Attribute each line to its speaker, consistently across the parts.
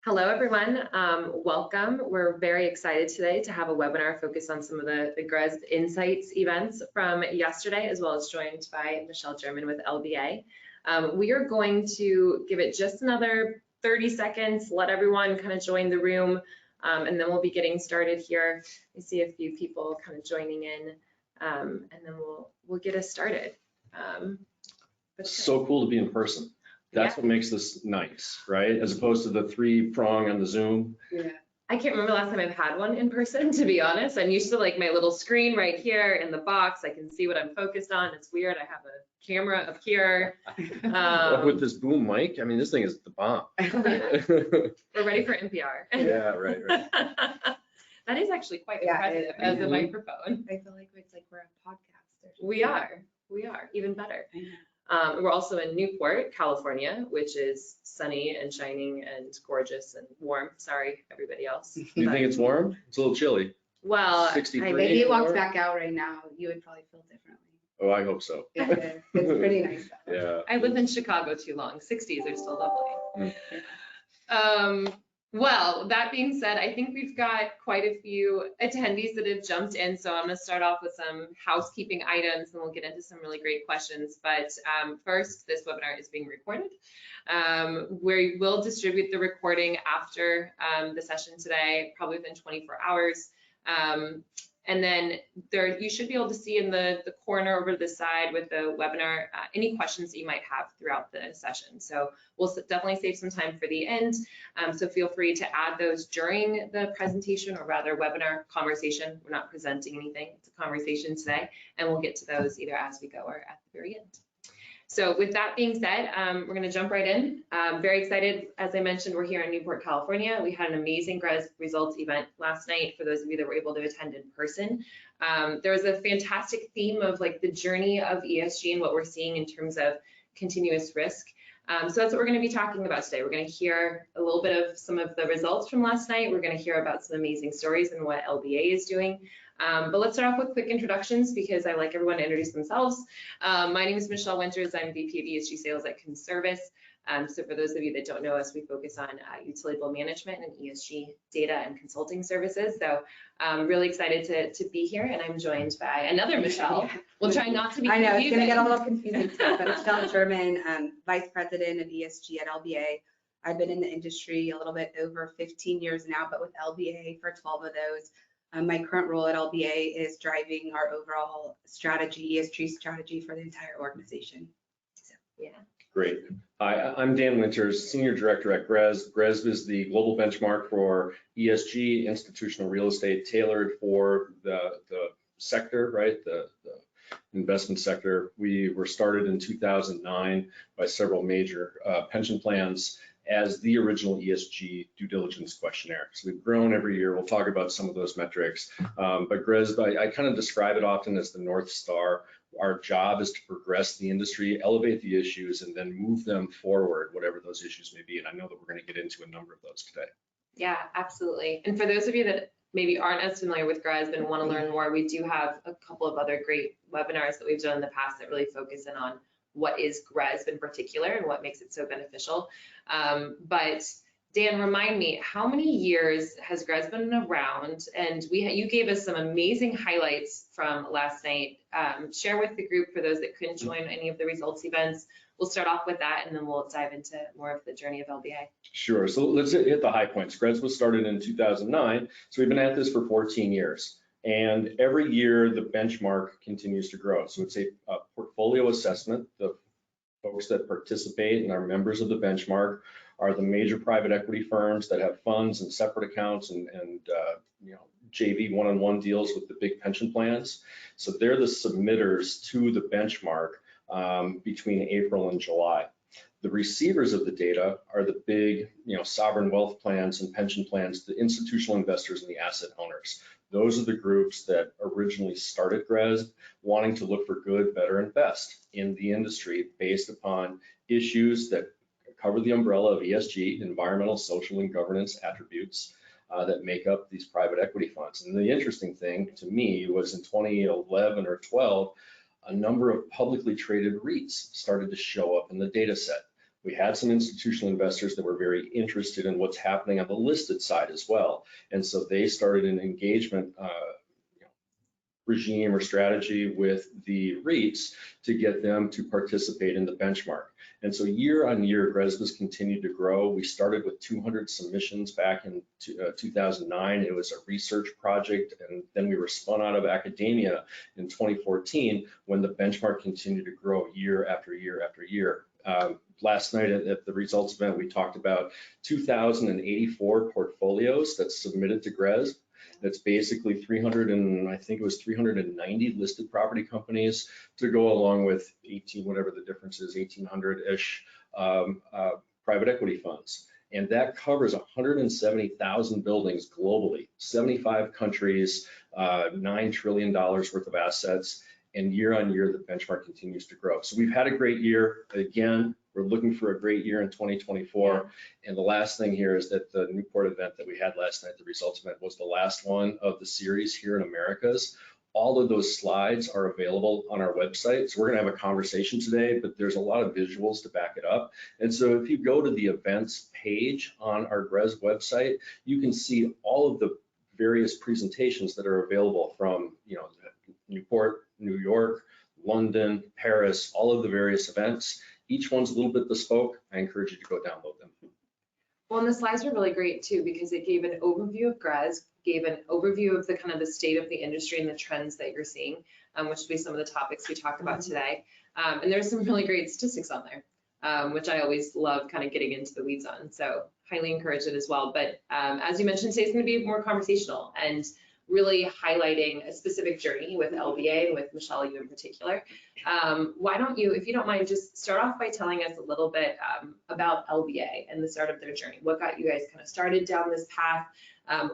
Speaker 1: Hello, everyone. Welcome. We're very excited today to have a webinar focused on some of the GRESB Insights events from yesterday, as well as joined by Michelle German with LBA. We are going to give it just another 30 seconds, let everyone kind of join the room, and then we'll be getting started here. I see a few people kind of joining in, and then we'll get us started.
Speaker 2: It's so cool to be in person. That's what makes this nice, right? As opposed to the 3-prong on the Zoom.
Speaker 1: Yeah. I can't remember the last time I've had one in person, to be honest. I'm used to like my little screen right here in the box. I can see what I'm focused on. It's weird. I have a camera up here.
Speaker 2: With this boom mic, I mean, this thing is the bomb.
Speaker 1: We're ready for NPR.
Speaker 2: Yeah, right.
Speaker 1: That is actually quite impressive as a microphone.
Speaker 3: I feel like it's like we're a podcaster.
Speaker 1: We are, even better. We're also in Newport, California, which is sunny and shining and gorgeous and warm. Sorry, everybody else.
Speaker 2: You think it's warm? It's a little chilly.
Speaker 1: Well,
Speaker 2: 63.
Speaker 3: Maybe you walked back out right now, you would probably feel differently.
Speaker 2: Oh, I hope so.
Speaker 3: It's pretty nice though.
Speaker 2: Yeah.
Speaker 1: I lived in Chicago too long. 60s are still lovely. Well, that being said, I think we've got quite a few attendees that have jumped in. So I'm going to start off with some housekeeping items and we'll get into some really great questions. But first, this webinar is being recorded. We will distribute the recording after the session today, probably within 24 hours. And then you should be able to see in the corner over to the side with the webinar any questions that you might have throughout the session. So we'll definitely save some time for the end. So feel free to add those during the presentation, or rather webinar conversation. We're not presenting anything, it's a conversation today, and we'll get to those either as we go or at the very end. So with that being said, we're going to jump right in. Very excited. As I mentioned, we're here in Newport, California. We had an amazing GRESB results event last night for those of you that were able to attend in person. There was a fantastic theme of like the journey of ESG and what we're seeing in terms of continuous risk. So that's what we're going to be talking about today. We're going to hear a little bit of some of the results from last night. We're going to hear about some amazing stories and what LBA is doing. But let's start off with quick introductions because I like everyone to introduce themselves. My name is Michelle Winters. I'm VP of ESG Sales at Conservice. So for those of you that don't know us, we focus on utility bill management and ESG data and consulting services. So I'm really excited to be here, and I'm joined by another Michelle. We'll try not to be confusing.
Speaker 3: I know, it's going to get a little confusing too, but Michelle German, Vice President of ESG at LBA. I've been in the industry a little bit over 15 years now, but with LBA for 12 of those. My current role at LBA is driving our overall strategy, ESG strategy for the entire organization. So,
Speaker 1: yeah.
Speaker 2: Great. Hi, I'm Dan Winters, Senior Director at GRESB. GRESB is the global benchmark for ESG, institutional real estate, tailored for the sector, right? The investment sector. We were started in 2009 by several major pension plans as the original ESG due diligence questionnaire. So we've grown every year. We'll talk about some of those metrics. But GRESB, I kind of describe it often as the North Star. Our job is to progress the industry, elevate the issues, and then move them forward, whatever those issues may be. And I know that we're going to get into a number of those today.
Speaker 1: Yeah, absolutely. And for those of you that maybe aren't as familiar with GRESB and want to learn more, we do have a couple of other great webinars that we've done in the past that really focus in on what is GRESB in particular and what makes it so beneficial. But Dan, remind me, how many years has GRESB been around? And you gave us some amazing highlights from last night. Share with the group for those that couldn't join any of the results events. We'll start off with that, and then we'll dive into more of the journey of LBA.
Speaker 2: Sure, so let's hit the high points. GRESB was started in 2009, so we've been at this for 14 years. And every year, the benchmark continues to grow. So it's a portfolio assessment. The folks that participate and are members of the benchmark are the major private equity firms that have funds and separate accounts and JV one-on-one deals with the big pension plans. So they're the submitters to the benchmark between April and July. The receivers of the data are the big, sovereign wealth plans and pension plans, the institutional investors and the asset owners. Those are the groups that originally started GRESB, wanting to look for good, better, and best in the industry based upon issues that cover the umbrella of ESG, environmental, social, and governance attributes that make up these private equity funds. And the interesting thing to me was in 2011 or 12, a number of publicly traded REITs started to show up in the data set We had some institutional investors that were very interested in what's happening on the listed side as well. And so they started an engagement regime or strategy with the REITs to get them to participate in the benchmark. And so year on year, GRESB has continued to grow. We started with 200 submissions back in 2009. It was a research project, and then we were spun out of academia in 2014 when the benchmark continued to grow year after year after year. Last night at the results event, we talked about 2,084 portfolios that submitted to GRESB. That's basically 390 listed property companies to go along with 18, whatever the difference is, 1,800-ish private equity funds. And that covers 170,000 buildings globally, 75 countries, $9 trillion worth of assets. And year on year, the benchmark continues to grow. So we've had a great year. Again, we're looking for a great year in 2024. Yeah. And the last thing here is that the Newport event that we had last night, the results event, was the last one of the series here in Americas. All of those slides are available on our website. So we're gonna have a conversation today, but there's a lot of visuals to back it up. And so if you go to the events page on our GRESB website, you can see all of the various presentations that are available from, Newport, New York, London, Paris, all of the various events. Each one's a little bit bespoke. I encourage you to go download them.
Speaker 1: Well, and the slides are really great too, because it gave an overview of GRESB, gave an overview of the kind of the state of the industry and the trends that you're seeing, which will be some of the topics we talked about today. And there's some really great statistics on there, which I always love kind of getting into the weeds on. So highly encourage it as well. But as you mentioned, today's going to be more conversational and really highlighting a specific journey with LBA and with Michelle, you in particular. Why don't you, if you don't mind, just start off by telling us a little bit about LBA and the start of their journey. What got you guys kind of started down this path?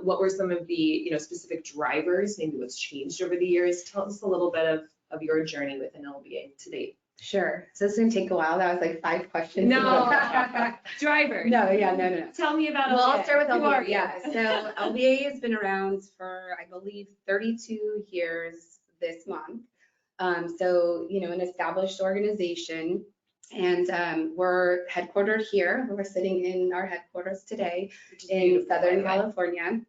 Speaker 1: What were some of the specific drivers, maybe what's changed over the years? Tell us a little bit of your journey within LBA to date.
Speaker 3: Sure. So this is gonna take a while. That was like 5 questions.
Speaker 1: No, drivers.
Speaker 3: No.
Speaker 1: Tell me about LBA.
Speaker 3: Well, I'll start with LBA.
Speaker 1: Yeah.
Speaker 3: So LBA has been around for, I believe, 32 years this month. So, an established organization, and we're headquartered here. We're sitting in our headquarters today in Southern California.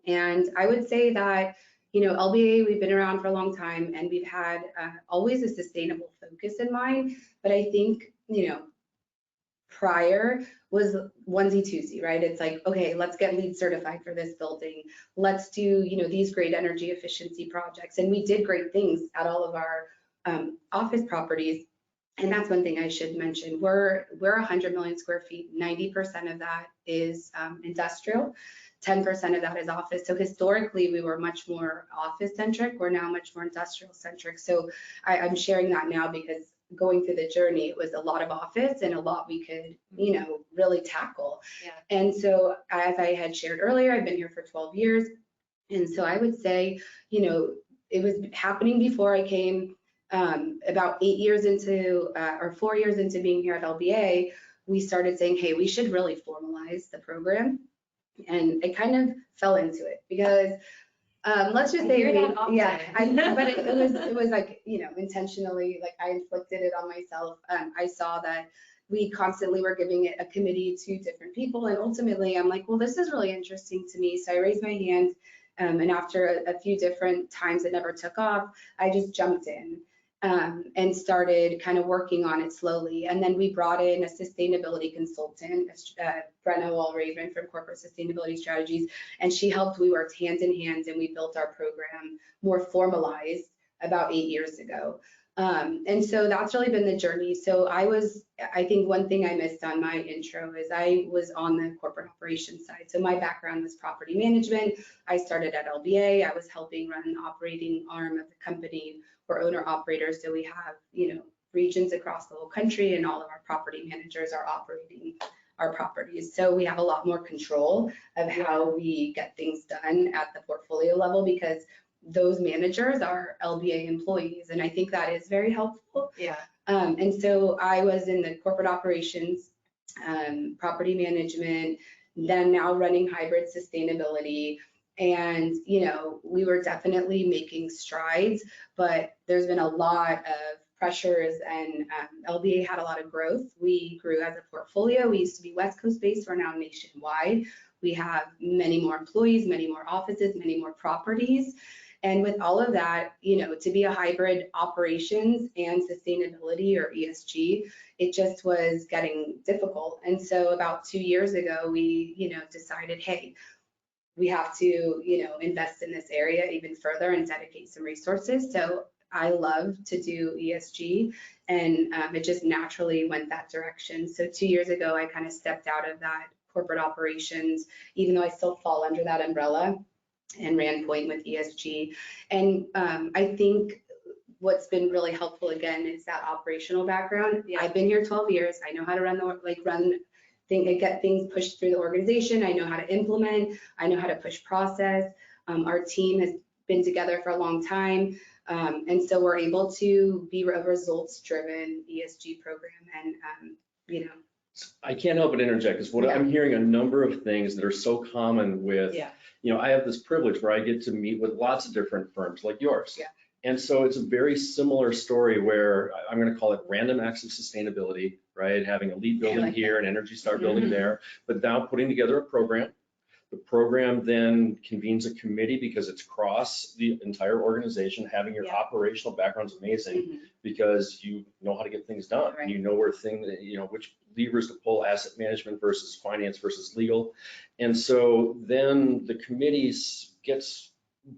Speaker 3: And I would say that LBA, we've been around for a long time, and we've had always a sustainable focus in mind. But I think, prior was onesie twosie, right? It's like, okay, let's get LEED certified for this building. Let's do, these great energy efficiency projects. And we did great things at all of our office properties. And that's one thing I should mention. We're 100 million square feet. 90% of that is industrial. 10% of that is office. So historically, we were much more office centric. We're now much more industrial centric. So I'm sharing that now because going through the journey, it was a lot of office and a lot we could, really tackle. Yeah. And so as I had shared earlier, I've been here for 12 years. And so I would say, it was happening before I came. About 8 years into, or 4 years into being here at LBA, we started saying, hey, we should really formalize the program. And I kind of fell into it because let's just say, but it was like, intentionally, like I inflicted it on myself. I saw that we constantly were giving it a committee to different people. And ultimately, I'm like, well, this is really interesting to me. So I raised my hand. And after a few different times it never took off, I just jumped in. And started kind of working on it slowly. And then we brought in a sustainability consultant, Brenna Wall-Raven from Corporate Sustainability Strategies, and she helped. We worked hand in hand and we built our program more formalized about 8 years ago. And so that's really been the journey. So I think one thing I missed on my intro is I was on the corporate operations side. So my background was property management. I started at LBA. I was helping run an operating arm of the company. For owner operators, so we have regions across the whole country, and all of our property managers are operating our properties. So we have a lot more control of how we get things done at the portfolio level because those managers are LBA employees, and I think that is very helpful. Yeah. And so I was in the corporate operations, property management, then now running hybrid sustainability. And, we were definitely making strides, but there's been a lot of pressures, and LBA had a lot of growth. We grew as a portfolio. We used to be West Coast based. We're now nationwide. We have many more employees, many more offices, many more properties. And with all of that, to be a hybrid operations and sustainability or ESG, it just was getting difficult. And so about 2 years ago, we, decided, hey, we have to, invest in this area even further and dedicate some resources. So I love to do ESG, and it just naturally went that direction. So 2 years ago, I kind of stepped out of that corporate operations, even though I still fall under that umbrella, and ran point with ESG. And I think what's been really helpful again is that operational background. Yeah. I've been here 12 years. I know how to get things pushed through the organization. I know how to implement. I know how to push process. Our team has been together for a long time. And so we're able to be a results-driven ESG program. And,
Speaker 2: I can't help but interject, because what I'm hearing a number of things that are so common with, I have this privilege where I get to meet with lots of different firms like yours.
Speaker 3: Yeah.
Speaker 2: And so it's a very similar story where I'm going to call it random acts of sustainability, right? Having a lead building here, an Energy Star building there, but now putting together a program. The program then convenes a committee because it's across the entire organization. Having your operational background is amazing because you know how to get things done. Right. You know where which levers to pull, asset management versus finance versus legal. And so then the committees gets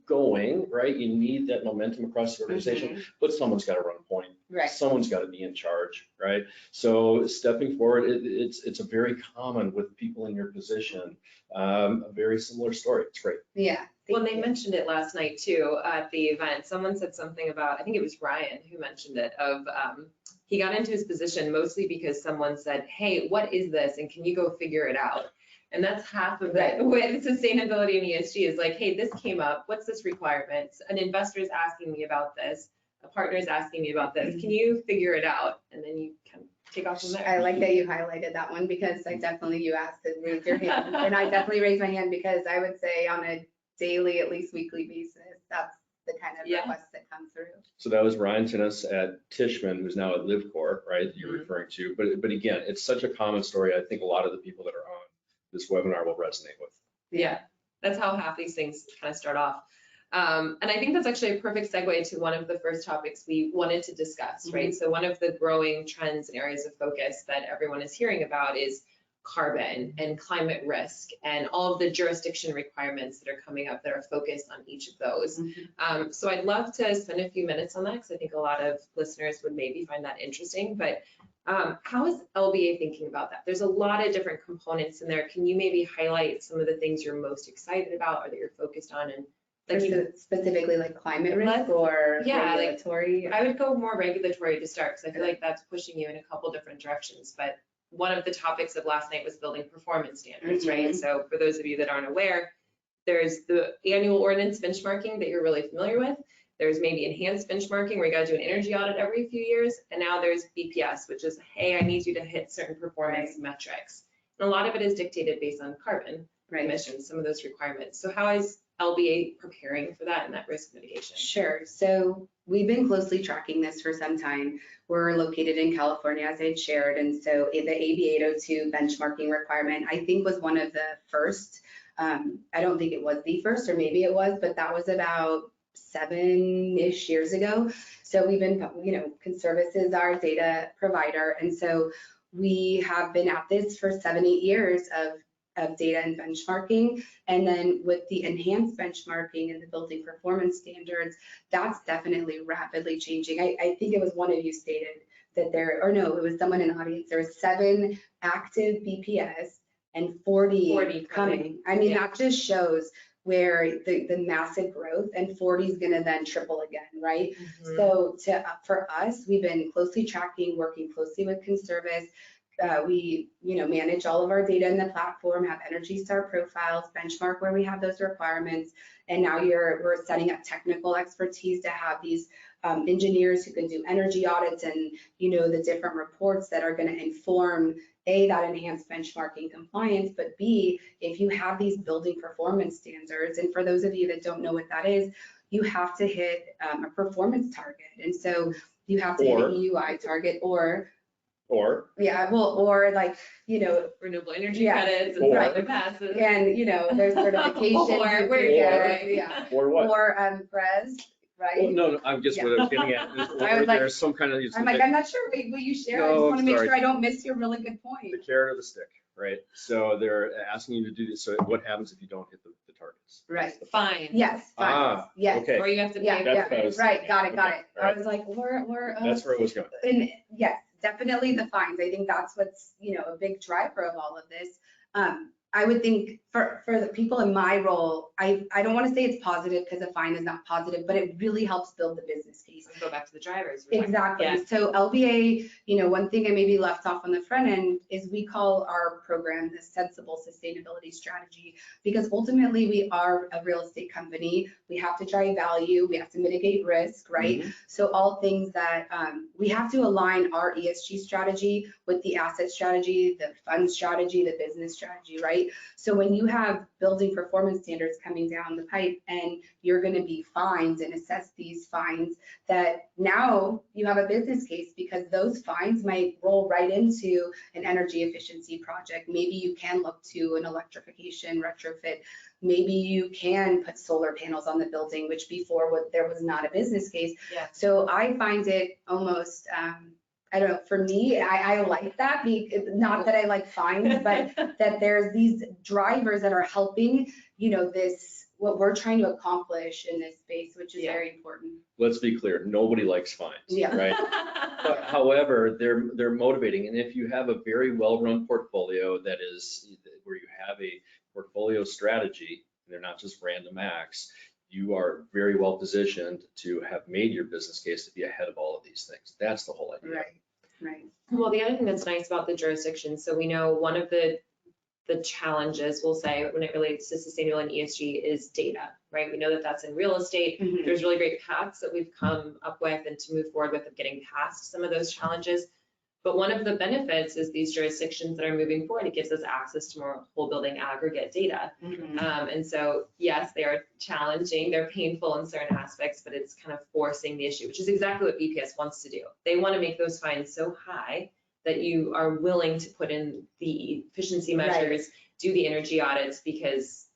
Speaker 2: going, right? You need that momentum across the organization, but someone's got to run point.
Speaker 3: Right.
Speaker 2: Someone's got to be in charge, right? So stepping forward, it's a very common with people in your position, a very similar story. It's great.
Speaker 3: Yeah.
Speaker 1: Well, they mentioned it last night too at the event. Someone said something about, I think it was Ryan who mentioned it, of he got into his position mostly because someone said, hey, what is this? And can you go figure it out? And that's half of it with sustainability and ESG is like, hey, this came up. What's this requirement? An investor is asking me about this. A partner is asking me about this. Can you figure it out? And then you can take off from there.
Speaker 3: I like that you highlighted that one, because you asked to raise your hand. And I definitely raised my hand because I would say on a daily, at least weekly basis, that's the kind of requests that come through.
Speaker 2: So that was Ryan Tinnis at Tishman, who's now at LivCorp, right, that you're referring to. But again, it's such a common story. I think a lot of the people that are on this webinar will resonate with.
Speaker 1: Yeah, that's how half these things kind of start off. And I think that's actually a perfect segue to one of the first topics we wanted to discuss, right? So one of the growing trends and areas of focus that everyone is hearing about is carbon and climate risk and all of the jurisdiction requirements that are coming up that are focused on each of those. So I'd love to spend a few minutes on that, because I think a lot of listeners would maybe find that interesting. But how is LBA thinking about that? There's a lot of different components in there. Can you maybe highlight some of the things you're most excited about or that you're focused on? And
Speaker 3: specifically like climate risk or regulatory?
Speaker 1: I would go more regulatory to start, because I feel like that's pushing you in a couple different directions. But one of the topics of last night was building performance standards, right? So for those of you that aren't aware, there's the annual ordinance benchmarking that you're really familiar with. There's maybe enhanced benchmarking where you got to do an energy audit every few years. And now there's BPS, which is, hey, I need you to hit certain performance metrics. And a lot of it is dictated based on carbon emissions, some of those requirements. So how is LBA preparing for that and that risk mitigation?
Speaker 3: Sure. So we've been closely tracking this for some time. We're located in California, as I had shared. And so the AB 802 benchmarking requirement, I think, was one of the first. I don't think it was the first, or maybe it was, but that was about 7-ish years ago. So we've been, Conservice is our data provider. And so we have been at this for 7-8 years of data and benchmarking. And then with the enhanced benchmarking and the building performance standards, that's definitely rapidly changing. I think it was one of you stated that it was someone in the audience, there was 7 active BPS and 40 coming. I mean, that just shows where the massive growth, and 40 is going to then triple again, right? So for us, we've been closely tracking, working closely with Conservice. We manage all of our data in the platform, have Energy Star profiles, benchmark where we have those requirements, and now we're setting up technical expertise to have these engineers who can do energy audits and the different reports that are going to inform that enhanced benchmarking compliance, but B, if you have these building performance standards, and for those of you that don't know what that is, you have to hit a performance target. And so you have to hit
Speaker 2: Or-
Speaker 3: a UI target or like,
Speaker 1: Renewable energy
Speaker 3: Yeah.
Speaker 1: credits and
Speaker 2: Or-
Speaker 1: solar passes.
Speaker 3: and, there's certifications.
Speaker 1: Or
Speaker 3: you
Speaker 1: where
Speaker 3: can
Speaker 1: you're
Speaker 3: get,
Speaker 1: going.
Speaker 3: Yeah.
Speaker 2: or what?
Speaker 3: Or GRESB,
Speaker 2: Well,
Speaker 3: right?
Speaker 2: no, I'm just, what I was getting at is,
Speaker 3: I was like-
Speaker 2: there's some kind of.
Speaker 3: I'm like, I'm not sure, will you share? I just
Speaker 2: No,
Speaker 3: want to
Speaker 2: I'm
Speaker 3: make
Speaker 2: sorry.
Speaker 3: sure I don't miss your really good point.
Speaker 2: The carrot or the stick, right? So they're asking you to do this. So what happens if you don't hit the targets?
Speaker 3: Right.
Speaker 1: Fine.
Speaker 3: Yes, fine, yes.
Speaker 2: Okay,
Speaker 1: Or you have to
Speaker 3: Yeah,
Speaker 1: pay.
Speaker 2: That's
Speaker 3: yeah,
Speaker 2: what I was
Speaker 3: right, got it.
Speaker 2: Okay,
Speaker 3: I
Speaker 2: right.
Speaker 3: was like, we're.
Speaker 2: that's where it was going.
Speaker 3: And yes, definitely the fines. I think that's what's, a big driver of all of this. I would think for the people in my role, I don't want to say it's positive because a fine is not positive, but it really helps build the business case.
Speaker 1: Let's go back to the drivers.
Speaker 3: Exactly.
Speaker 1: Yeah.
Speaker 3: So LBA, one thing I maybe left off on the front end is we call our program the sensible sustainability strategy, because ultimately we are a real estate company. We have to drive value. We have to mitigate risk, right? So all things that we have to align our ESG strategy with the asset strategy, the fund strategy, the business strategy, right? So when you have building performance standards coming down the pipe and you're going to be fined and assess these fines, that now you have a business case, because those fines might roll right into an energy efficiency project. Maybe you can look to an electrification retrofit. Maybe you can put solar panels on the building, which before there was not a business case.
Speaker 1: Yeah.
Speaker 3: So I find it almost, I don't know, for me, I like that, not that I like fines, but that there's these drivers that are helping, this, what we're trying to accomplish in this space, which is
Speaker 1: Yeah.
Speaker 3: very important.
Speaker 2: Let's be clear, nobody likes fines,
Speaker 3: Yeah.
Speaker 2: right? But however, they're motivating. And if you have a very well-run portfolio that is where you have a portfolio strategy, and they're not just random acts, you are very well positioned to have made your business case to be ahead of all of these things. That's the whole idea.
Speaker 3: Right.
Speaker 1: Well, the other thing that's nice about the jurisdiction, so we know one of the challenges, we'll say, when it relates to sustainable and ESG is data, right? We know that that's in real estate.
Speaker 3: Mhm.
Speaker 1: There's really great paths that we've come up with and to move forward with of getting past some of those challenges. But one of the benefits is these jurisdictions that are moving forward, it gives us access to more whole building aggregate data. And so, yes, they are challenging, they're painful in certain aspects, but it's kind of forcing the issue, which is exactly what BPS wants to do. They want to make those fines so high that you are willing to put in the efficiency measures, do the energy audits, because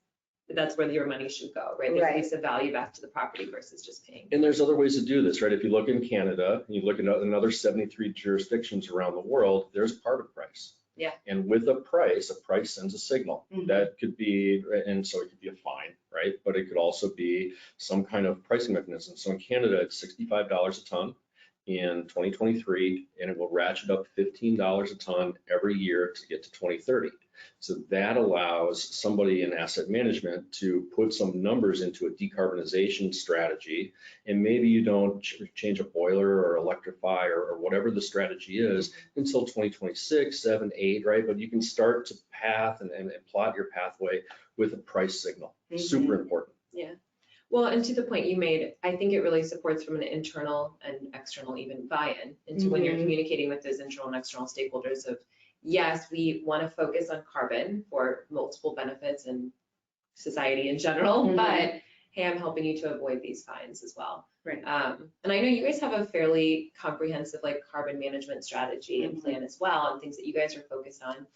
Speaker 1: that's where your money should go, right? There's at least a value back to the property versus just paying.
Speaker 2: And there's other ways to do this, right? If you look in Canada, and you look at another 73 jurisdictions around the world, there's part of price.
Speaker 1: Yeah.
Speaker 2: And with a price sends a signal.
Speaker 3: Mhm.
Speaker 2: That could be, and so it could be a fine, right? But it could also be some kind of pricing mechanism. So in Canada, it's $65 a ton in 2023, and it will ratchet up $15 a ton every year to get to 2030. So that allows somebody in asset management to put some numbers into a decarbonization strategy. And maybe you don't change a boiler or electrify or whatever the strategy is until 2026, 7, 8, right? But you can start to path and plot your pathway with a price signal. Super important.
Speaker 1: Yeah. Well, and to the point you made, I think it really supports from an internal and external even buy-in into when you're communicating with those internal and external stakeholders of, yes, we want to focus on carbon for multiple benefits and society in general, but hey, I'm helping you to avoid these fines as well.
Speaker 3: Right.
Speaker 1: And I know you guys have a fairly comprehensive carbon management strategy and plan as well, and things that you guys are focused on.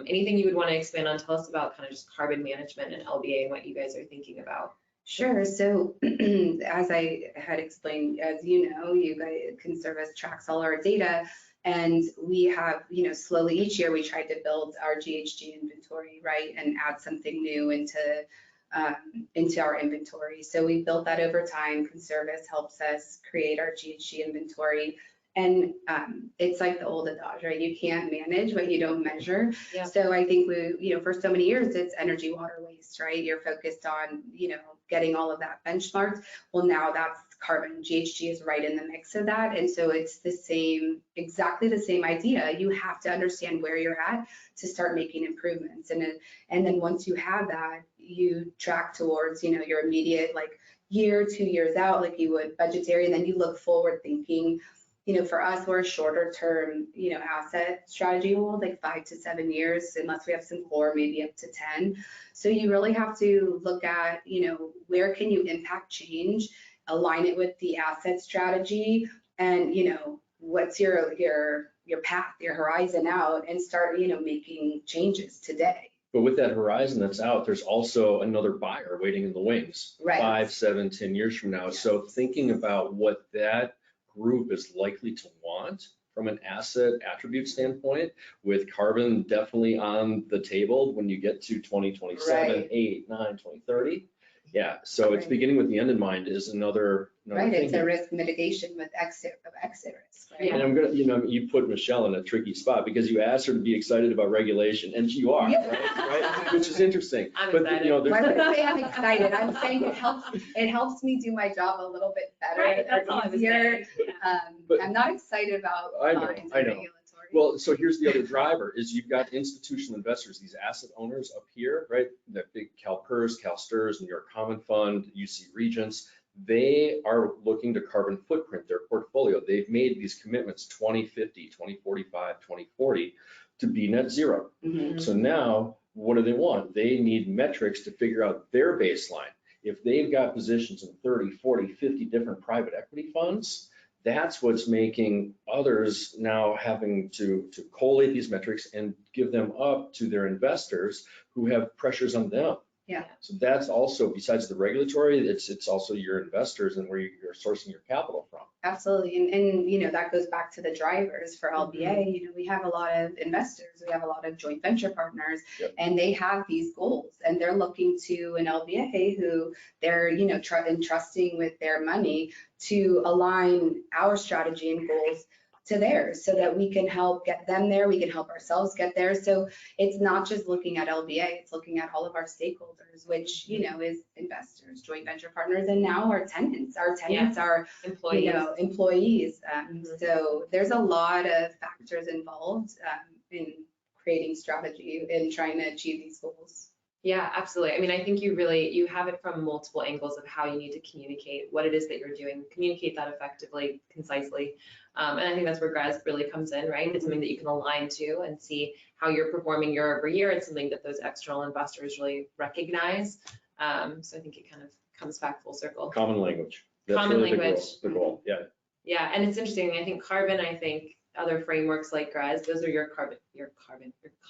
Speaker 1: Anything you would want to expand on? Tell us about kind of just carbon management and LBA and what you guys are thinking about.
Speaker 3: Sure. So as I had explained, as you know, you guys can service tracks all our data. And we have, slowly each year we tried to build our GHG inventory, right? And add something new into our inventory. So we built that over time. Conservice helps us create our GHG inventory. And it's like the old adage, right? You can't manage what you don't measure.
Speaker 1: Yeah.
Speaker 3: So I think we, for so many years, it's energy, water, waste, right? You're focused on, getting all of that benchmarked. Well, now that's carbon. GHG is right in the mix of that. And so it's exactly the same idea. You have to understand where you're at to start making improvements. And then once you have that, you track towards, your immediate year, 2 years out, like you would budgetary, and then you look forward thinking. For us, we're a shorter term, asset strategy hold, 5 to 7 years, unless we have some core, maybe up to 10. So you really have to look at, where can you impact change, align it with the asset strategy, and, what's your path, your horizon out, and start, making changes today.
Speaker 2: But with that horizon that's out, there's also another buyer waiting in the wings,
Speaker 3: Right.
Speaker 2: 5, 7, 10 years from now.
Speaker 3: Yes.
Speaker 2: So thinking about what that group is likely to want from an asset attribute standpoint, with carbon definitely on the table when you get to 2027,
Speaker 3: Right.
Speaker 2: 8, 9, 2030. Yeah, so it's
Speaker 3: Right.
Speaker 2: beginning with the end in mind is another
Speaker 3: Right, it's
Speaker 2: thinking.
Speaker 3: a risk mitigation with exit risk, right?
Speaker 1: Yeah.
Speaker 2: And I'm gonna, you put Michelle in a tricky spot because you asked her to be excited about regulation, and you are, right? Which is interesting.
Speaker 1: I'm
Speaker 2: But,
Speaker 1: excited.
Speaker 2: there's-
Speaker 3: Why would I say I'm excited? I'm saying it helps me do my job a little bit better.
Speaker 1: Right, that's all I was
Speaker 3: easier.
Speaker 1: saying. Yeah.
Speaker 2: But-
Speaker 3: I'm not excited about
Speaker 2: I know,
Speaker 3: fines and
Speaker 2: I know.
Speaker 3: regulatory.
Speaker 2: Well, so here's the other driver, is you've got institutional investors, these asset owners up here, right? The big CalPERS, CalSTRS, New York Common Fund, UC Regents, they are looking to carbon footprint their portfolio. They've made these commitments 2050, 2045, 2040 to be net zero.
Speaker 3: Mhm.
Speaker 2: So now, what do they want? They need metrics to figure out their baseline. If they've got positions in 30, 40, 50 different private equity funds, that's what's making others now having to collate these metrics and give them up to their investors who have pressures on them.
Speaker 3: Yeah.
Speaker 2: So that's also, besides the regulatory, it's also your investors and where you're sourcing your capital from.
Speaker 3: Absolutely. And that goes back to the drivers for LBA. We have a lot of investors, we have a lot of joint venture partners,
Speaker 2: Yep.
Speaker 3: and they have these goals, and they're looking to an LBA who they're, entrusting with their money to align our strategy and goals to theirs so that we can help get them there, we can help ourselves get there. So it's not just looking at LBA, it's looking at all of our stakeholders, which, is investors, joint venture partners, and now our tenants. Our tenants are, employees. So there's a lot of factors involved in creating strategy and trying to achieve these goals.
Speaker 1: Yeah, absolutely. I mean, I think you have it from multiple angles of how you need to communicate what it is that you're doing, communicate that effectively, concisely. And I think that's where GRESB really comes in, right? It's something that you can align to and see how you're performing year over year. It's something that those external investors really recognize. So I think it kind of comes back full circle.
Speaker 2: Common language. That's
Speaker 1: Common
Speaker 2: really
Speaker 1: language.
Speaker 2: The goal, yeah.
Speaker 1: Yeah, and it's interesting. I think carbon, other frameworks like GRESB, those are your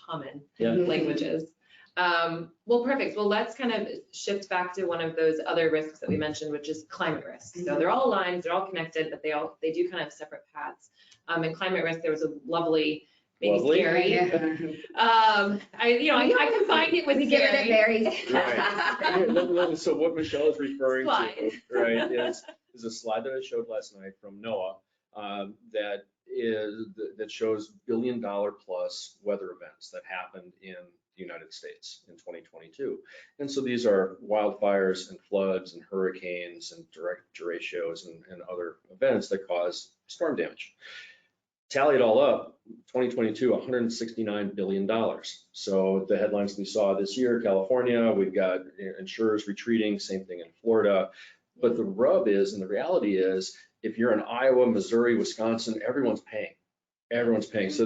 Speaker 1: common
Speaker 2: Yeah.
Speaker 1: languages. Well, perfect. Well, let's kind of shift back to one of those other risks that we mentioned, which is climate risk. So they're all aligned, they're all connected, but they do kind of have separate paths. In climate risk, there was a lovely, maybe scary.
Speaker 3: Yeah.
Speaker 1: I combined it with
Speaker 3: We give it a
Speaker 1: scary.
Speaker 2: Right. So what Michelle is referring
Speaker 1: Slide.
Speaker 2: to, right, is a slide that I showed last night from NOAA that shows $1 billion plus weather events that happened in the United States in 2022. And so these are wildfires and floods and hurricanes and direct derechos and other events that cause storm damage. Tally it all up, 2022, $169 billion. So the headlines we saw this year, California, we've got insurers retreating, same thing in Florida. But the rub is, and the reality is, if you're in Iowa, Missouri, Wisconsin, everyone's paying. Everyone's paying. So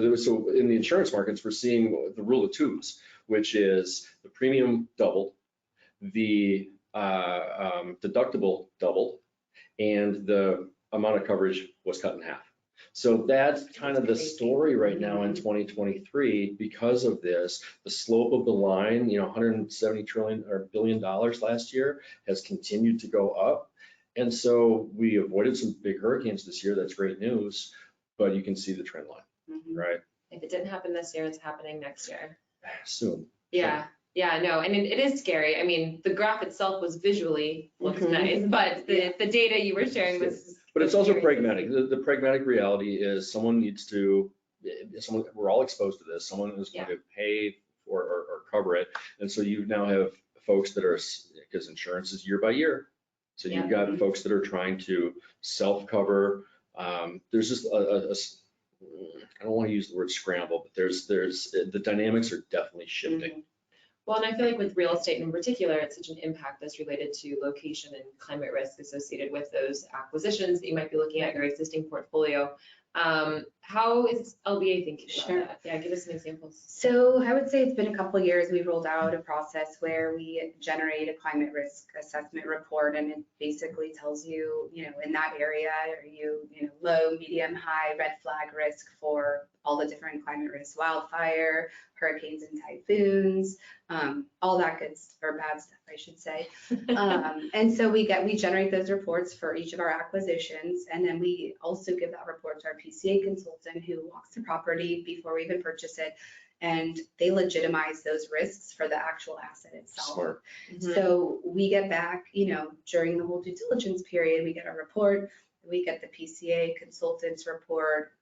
Speaker 2: in the insurance markets, we're seeing the rule of twos, which is the premium doubled, the deductible doubled, and the amount of coverage was cut in half. So that's kind of the story right now in 2023 because of this. The slope of the line, $170 billion last year has continued to go up. And so we avoided some big hurricanes this year. That's great news, but you can see the trend line, right?
Speaker 1: If it didn't happen this year, it's happening next year.
Speaker 2: Soon.
Speaker 1: Yeah. Yeah, no, and it is scary. I mean, the graph itself was visually looks nice, but the data you were sharing was.
Speaker 2: But it's also pragmatic. The pragmatic reality is we're all exposed to this. Someone is going to pay for or cover it. And so you now have folks that are, because insurance is year by year. So you've got folks that are trying to self-cover. There's just I don't want to use the word scramble, but there's the dynamics are definitely shifting.
Speaker 1: Well, and I feel like with real estate in particular, it's such an impact that's related to location and climate risk associated with those acquisitions that you might be looking at your existing portfolio. How is LBA thinking about
Speaker 3: Sure.
Speaker 1: that? Yeah, give us some examples.
Speaker 3: So I would say it's been a couple of years. We rolled out a process where we generate a climate risk assessment report, and it basically tells you, in that area, are you, low, medium, high, red flag risk for all the different climate risks, wildfire, hurricanes and typhoons, all that good or bad stuff, I should say. And so we generate those reports for each of our acquisitions, and then we also give that report to our PCA consultant who walks the property before we even purchase it, and they legitimize those risks for the actual asset itself.
Speaker 2: Smart.
Speaker 3: So we get back, during the whole due diligence period, we get a report, we get the PCA consultant's report,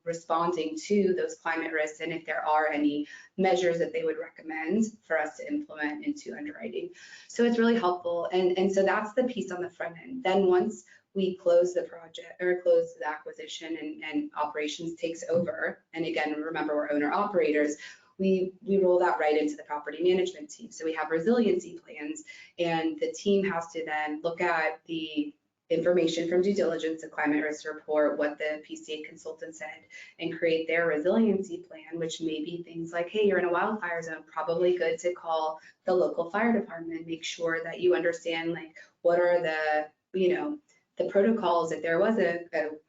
Speaker 3: responding to those climate risks, and if there are any measures that they would recommend for us to implement into underwriting. So it's really helpful. And so that's the piece on the front end. Then once we close the project or close the acquisition and operations takes over, and again, remember, we're owner operators, we roll that right into the property management team. So we have resiliency plans, and the team has to then look at the information from due diligence, the climate risk report, what the PCA consultant said, and create their resiliency plan, which may be things like, hey, you're in a wildfire zone, probably good to call the local fire department, make sure that you understand, like, what are the, the protocols if there was a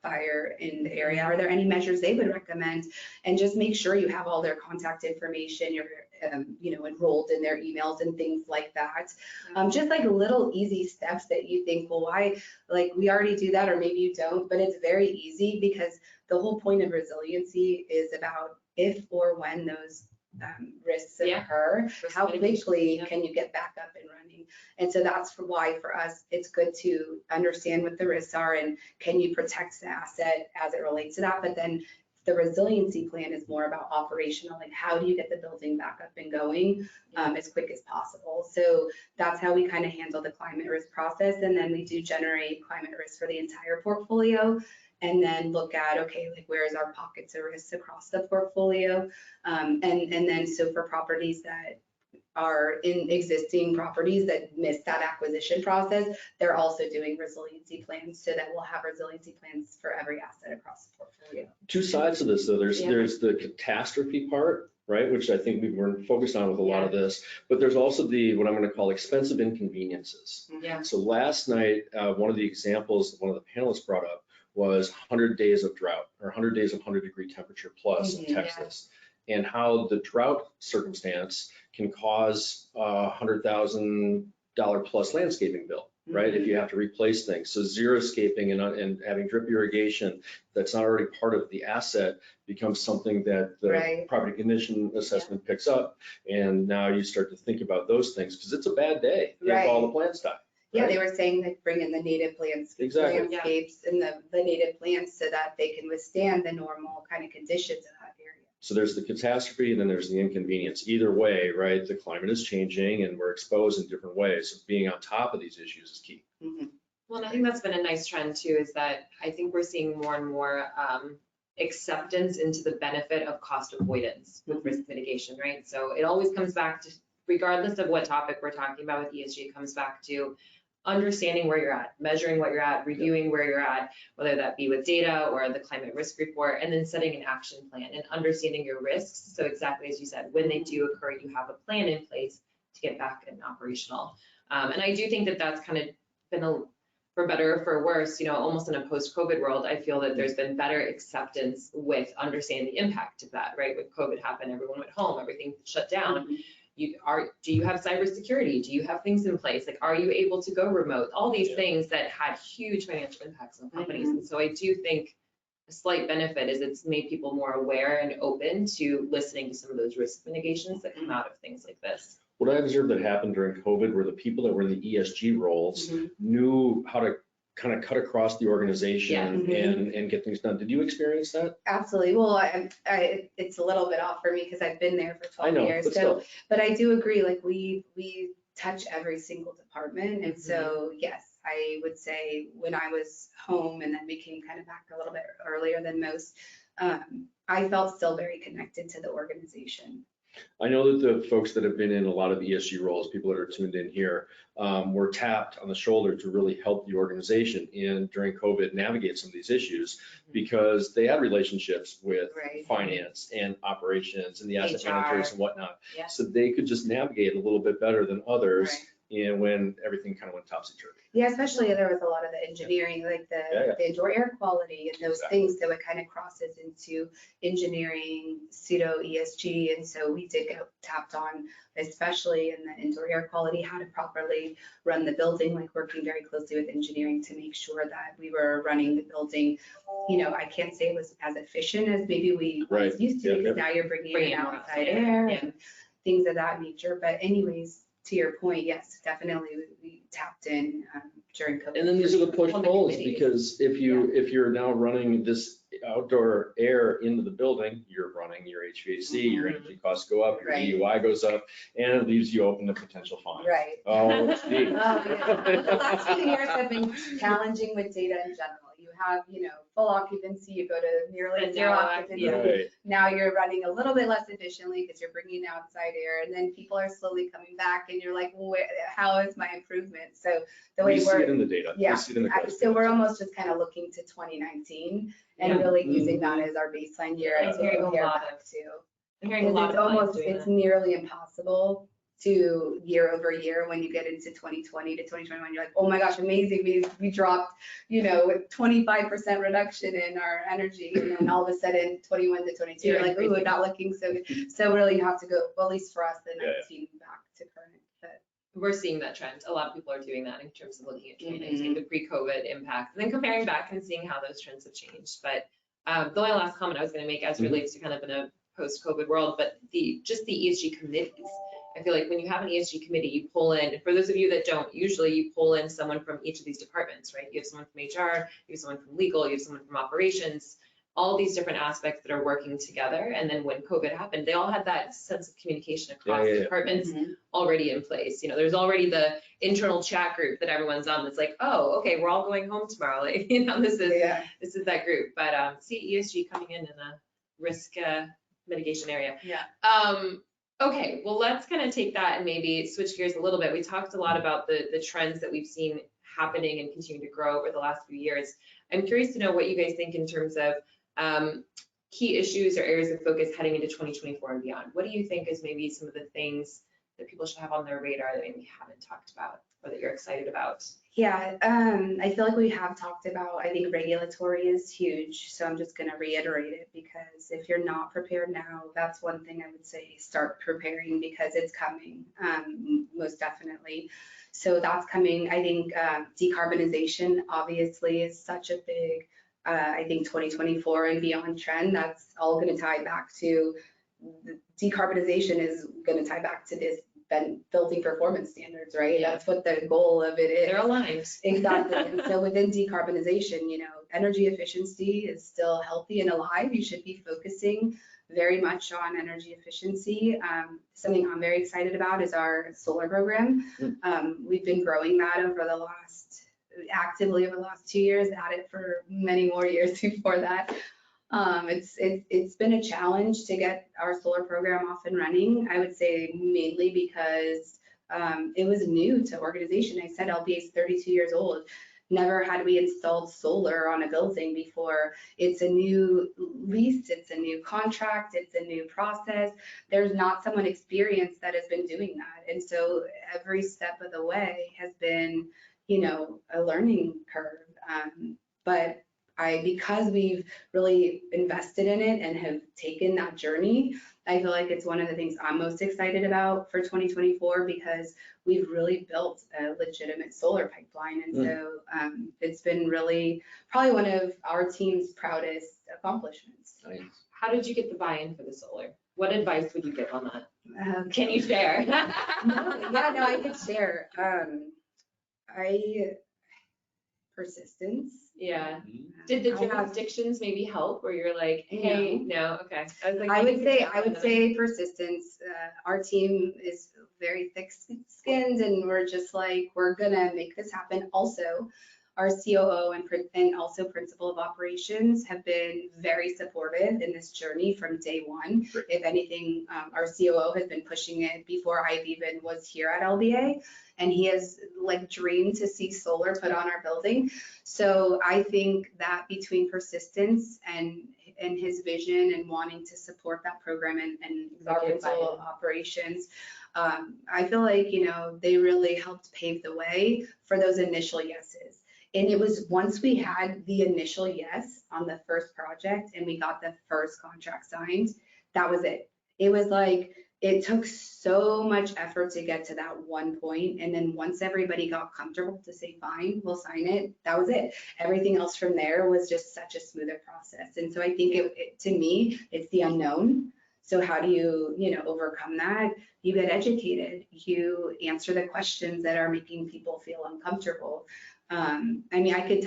Speaker 3: fire in the area. Are there any measures they would recommend? And just make sure you have all their contact information, you're enrolled in their emails and things like that. Just like little easy steps that you think, well, why, like, we already do that, or maybe you don't, but it's very easy, because the whole point of resiliency is about if or when those risks occur, how quickly can you get back up and running? And so that's why for us, it's good to understand what the risks are and can you protect the asset as it relates to that. But then the resiliency plan is more about operational, like how do you get the building back up and going as quick as possible. So that's how we kind of handle the climate risk process. And then we do generate climate risk for the entire portfolio, and then look at, okay, like, where's our pockets of risks across the portfolio. And then so for properties that are in existing properties that missed that acquisition process, they're also doing resiliency plans, so that we'll have resiliency plans for every asset across the portfolio.
Speaker 2: Two sides of this, though. There's the catastrophe part, right, which I think we were focused on with a lot of this, but there's also what I'm going to call expensive inconveniences.
Speaker 1: Yeah.
Speaker 2: So last night, one of the examples one of the panelists brought up was 100 days of drought, or 100 days of 100-degree temperature plus in Texas, and how the drought circumstance can cause a $100,000 plus landscaping bill, right? If you have to replace things. So xeriscaping and having drip irrigation that's not already part of the asset becomes something that the property condition assessment picks up. And now you start to think about those things, because it's a bad day if all the plants die.
Speaker 3: Yeah, they were saying like bring in the native landscapes and the native plants so that they can withstand the normal kind of conditions in that area.
Speaker 2: So there's the catastrophe, and then there's the inconvenience. Either way, right, the climate is changing and we're exposed in different ways. So being on top of these issues is key.
Speaker 1: Well, and I think that's been a nice trend too, is that I think we're seeing more and more acceptance into the benefit of cost avoidance with risk mitigation, right? So it always comes back to, regardless of what topic we're talking about with ESG, it comes back to understanding where you're at, measuring what you're at, reviewing where you're at, whether that be with data or the climate risk report, and then setting an action plan and understanding your risks. So exactly as you said, when they do occur, you have a plan in place to get back and operational. And I do think that that's kind of been for better or for worse, almost in a post-COVID world, I feel that there's been better acceptance with understanding the impact of that, right? When COVID happened, everyone went home, everything shut down. Do you have cybersecurity? Do you have things in place? Like, are you able to go remote? All these things that had huge financial impacts on companies. And so I do think a slight benefit is it's made people more aware and open to listening to some of those risk mitigations that come out of things like this.
Speaker 2: What I observed that happened during COVID were the people that were in the ESG roles knew how to kind of cut across the organization and get things done. Did you experience that?
Speaker 3: Absolutely. Well, it's a little bit off for me because I've been there for 12 years. But I do agree, like we touch every single department. And so, yes, I would say when I was home and then we came kind of back a little bit earlier than most, I felt still very connected to the organization.
Speaker 2: I know that the folks that have been in a lot of ESG roles, people that are tuned in here, were tapped on the shoulder to really help the organization and during COVID navigate some of these issues because they had relationships with finance and operations and the asset
Speaker 1: HR.
Speaker 2: managers and whatnot.
Speaker 1: Yeah.
Speaker 2: So they could just navigate a little bit better than others. And when everything kind of went topsy-turvy.
Speaker 3: Yeah, especially there was a lot of the engineering, like the indoor air quality and those things that would kind of crosses into engineering, pseudo ESG. And so we did get tapped on, especially in the indoor air quality, how to properly run the building, like working very closely with engineering to make sure that we were running the building. You know, I can't say it was as efficient as maybe we was used to, because now you're bringing in outside air and things of that nature. But anyways, to your point, yes, definitely we tapped in during COVID.
Speaker 2: And then these are the push pulls, because if you're now running this outdoor air into the building, you're running your HVAC, your energy costs go up, your EUI goes up, and it leaves you open to potential fines.
Speaker 3: Right.
Speaker 2: Oh, geez.
Speaker 3: The last few years have been challenging with data in general. You have, you know, full occupancy, you go to nearly zero occupancy.
Speaker 2: Right.
Speaker 3: Now you're running a little bit less efficiently because you're bringing outside air, and then people are slowly coming back and you're like, well, how is my improvement? So the way
Speaker 2: we see it in the data.
Speaker 3: Yeah.
Speaker 2: We see it in the
Speaker 3: So we're almost just kind of looking to 2019 and really using that as our baseline year to compare back to.
Speaker 1: I'm hearing a lot of
Speaker 3: It's nearly impossible to year over year when you get into 2020 to 2021, you're like, oh my gosh, amazing, we dropped, you know, 25% reduction in our energy, and then all of a sudden 21 to 22, you're like, oh, not looking so good. So really you have to go, well, at least for us, the 19 back to current. But
Speaker 1: we're seeing that trend. A lot of people are doing that in terms of looking at 2019, the pre-COVID impact, and then comparing back and seeing how those trends have changed. But the only last comment I was going to make as relates to kind of in a post-COVID world, but the ESG committees. I feel like when you have an ESG committee, you pull in, and for those of you that don't, usually you pull in someone from each of these departments, right? You have someone from HR, you have someone from legal, you have someone from operations, all these different aspects that are working together. And then when COVID happened, they all had that sense of communication across departments already in place. You know, there's already the internal chat group that everyone's on that's like, oh, okay, we're all going home tomorrow. Like, you know, this is that group. But see ESG coming in a risk mitigation area. Okay, well, let's kind of take that and maybe switch gears a little bit. We talked a lot about the trends that we've seen happening and continue to grow over the last few years. I'm curious to know what you guys think in terms of key issues or areas of focus heading into 2024 and beyond. What do you think is maybe some of the things that people should have on their radar that maybe we haven't talked about or that you're excited about?
Speaker 3: Yeah, I feel like we have talked about, I think regulatory is huge. So I'm just going to reiterate it, because if you're not prepared now, that's one thing I would say, start preparing, because it's coming, most definitely. So that's coming. I think decarbonization obviously is such a big, I think 2024 and beyond trend. That's all going to tie back to decarbonization is going to tie back to this building performance standards, right? That's what the goal of it is.
Speaker 1: They're aligned.
Speaker 3: Exactly. And so within decarbonization, you know, energy efficiency is still healthy and alive. You should be focusing very much on energy efficiency. Something I'm very excited about is our solar program. We've been growing that actively over the last 2 years, at it for many more years before that. It's been a challenge to get our solar program off and running. I would say mainly because it was new to organization. I said LBA is 32 years old. Never had we installed solar on a building before. It's a new lease, it's a new contract, it's a new process. There's not someone experienced that has been doing that. And so every step of the way has been, you know, a learning curve. But because we've really invested in it and have taken that journey, I feel like it's one of the things I'm most excited about for 2024, because we've really built a legitimate solar pipeline. And so it's been really probably one of our team's proudest accomplishments.
Speaker 2: Nice.
Speaker 1: How did you get the buy-in for the solar? What advice would you give on that? Can you share?
Speaker 3: No, I could share. Persistence.
Speaker 1: Yeah. Did the jurisdictions maybe help, where you're like, hey, no, okay. I
Speaker 3: would say persistence. Our team is very thick-skinned, and we're just like, we're gonna make this happen. Also, our COO and also principal of operations have been very supportive in this journey from day one.
Speaker 2: Great.
Speaker 3: If anything, our COO has been pushing it before I've even was here at LBA, and he has like dreamed to see solar put on our building. So I think that between persistence and his vision and wanting to support that program and our principal operations, I feel like, you know, they really helped pave the way for those initial yeses. And it was once we had the initial yes on the first project and we got the first contract signed, that was it. It was like, it took so much effort to get to that one point. And then once everybody got comfortable to say, fine, we'll sign it, that was it. Everything else from there was just such a smoother process. And so I think to me, it's the unknown. So how do you, you know, overcome that? You get educated, you answer the questions that are making people feel uncomfortable. I mean, I could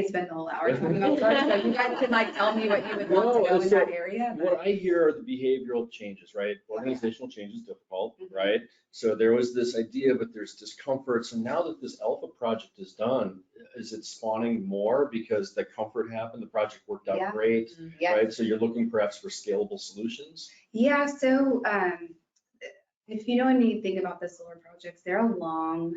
Speaker 3: spend the whole hour talking about solar, so you guys could like tell me what you would want to know in that area.
Speaker 2: What I hear are the behavioral changes, right? Organizational change is difficult, right? So there was this idea, but there's discomfort. So now that this alpha project is done, is it spawning more because the comfort happened, the project worked out great, right? So you're looking perhaps for scalable solutions?
Speaker 3: Yeah, so if you know anything about the solar projects, they're a long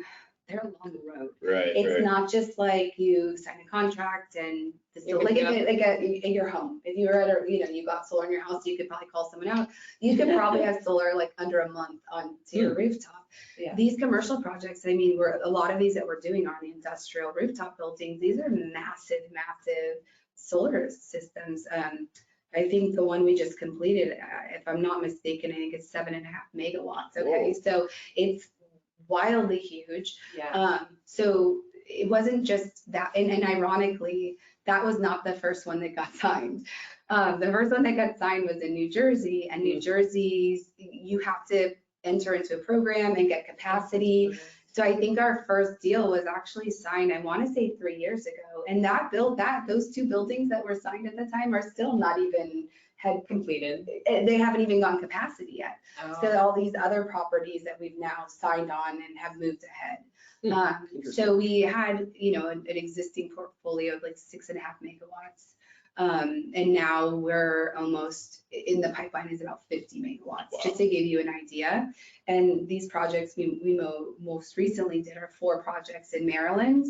Speaker 3: road.
Speaker 2: Right.
Speaker 3: It's not just like you sign a contract and like in your home. If you were at you got solar in your house, you could probably call someone out. You could probably have solar like under a month onto your rooftop. Yeah. These commercial projects, I mean, a lot of these that we're doing are the industrial rooftop buildings. These are massive solar systems. I think the one we just completed, if I'm not mistaken, I think it's 7.5 megawatts. Okay, whoa. So it's wildly huge. Yeah. So it wasn't just that, and ironically, that was not the first one that got signed. The first one that got signed was in New Jersey, and New Jersey's, you have to enter into a program and get capacity. So I think our first deal was actually signed, I want to say 3 years ago, and those two buildings that were signed at the time are still not even had completed. They haven't even gone capacity yet. Oh. So all these other properties that we've now signed on and have moved ahead. So we had, you know, an existing portfolio of like 6.5 megawatts. And now we're almost in the pipeline is about 50 megawatts, wow. Just to give you an idea. And these projects we most recently did are 4 projects in Maryland.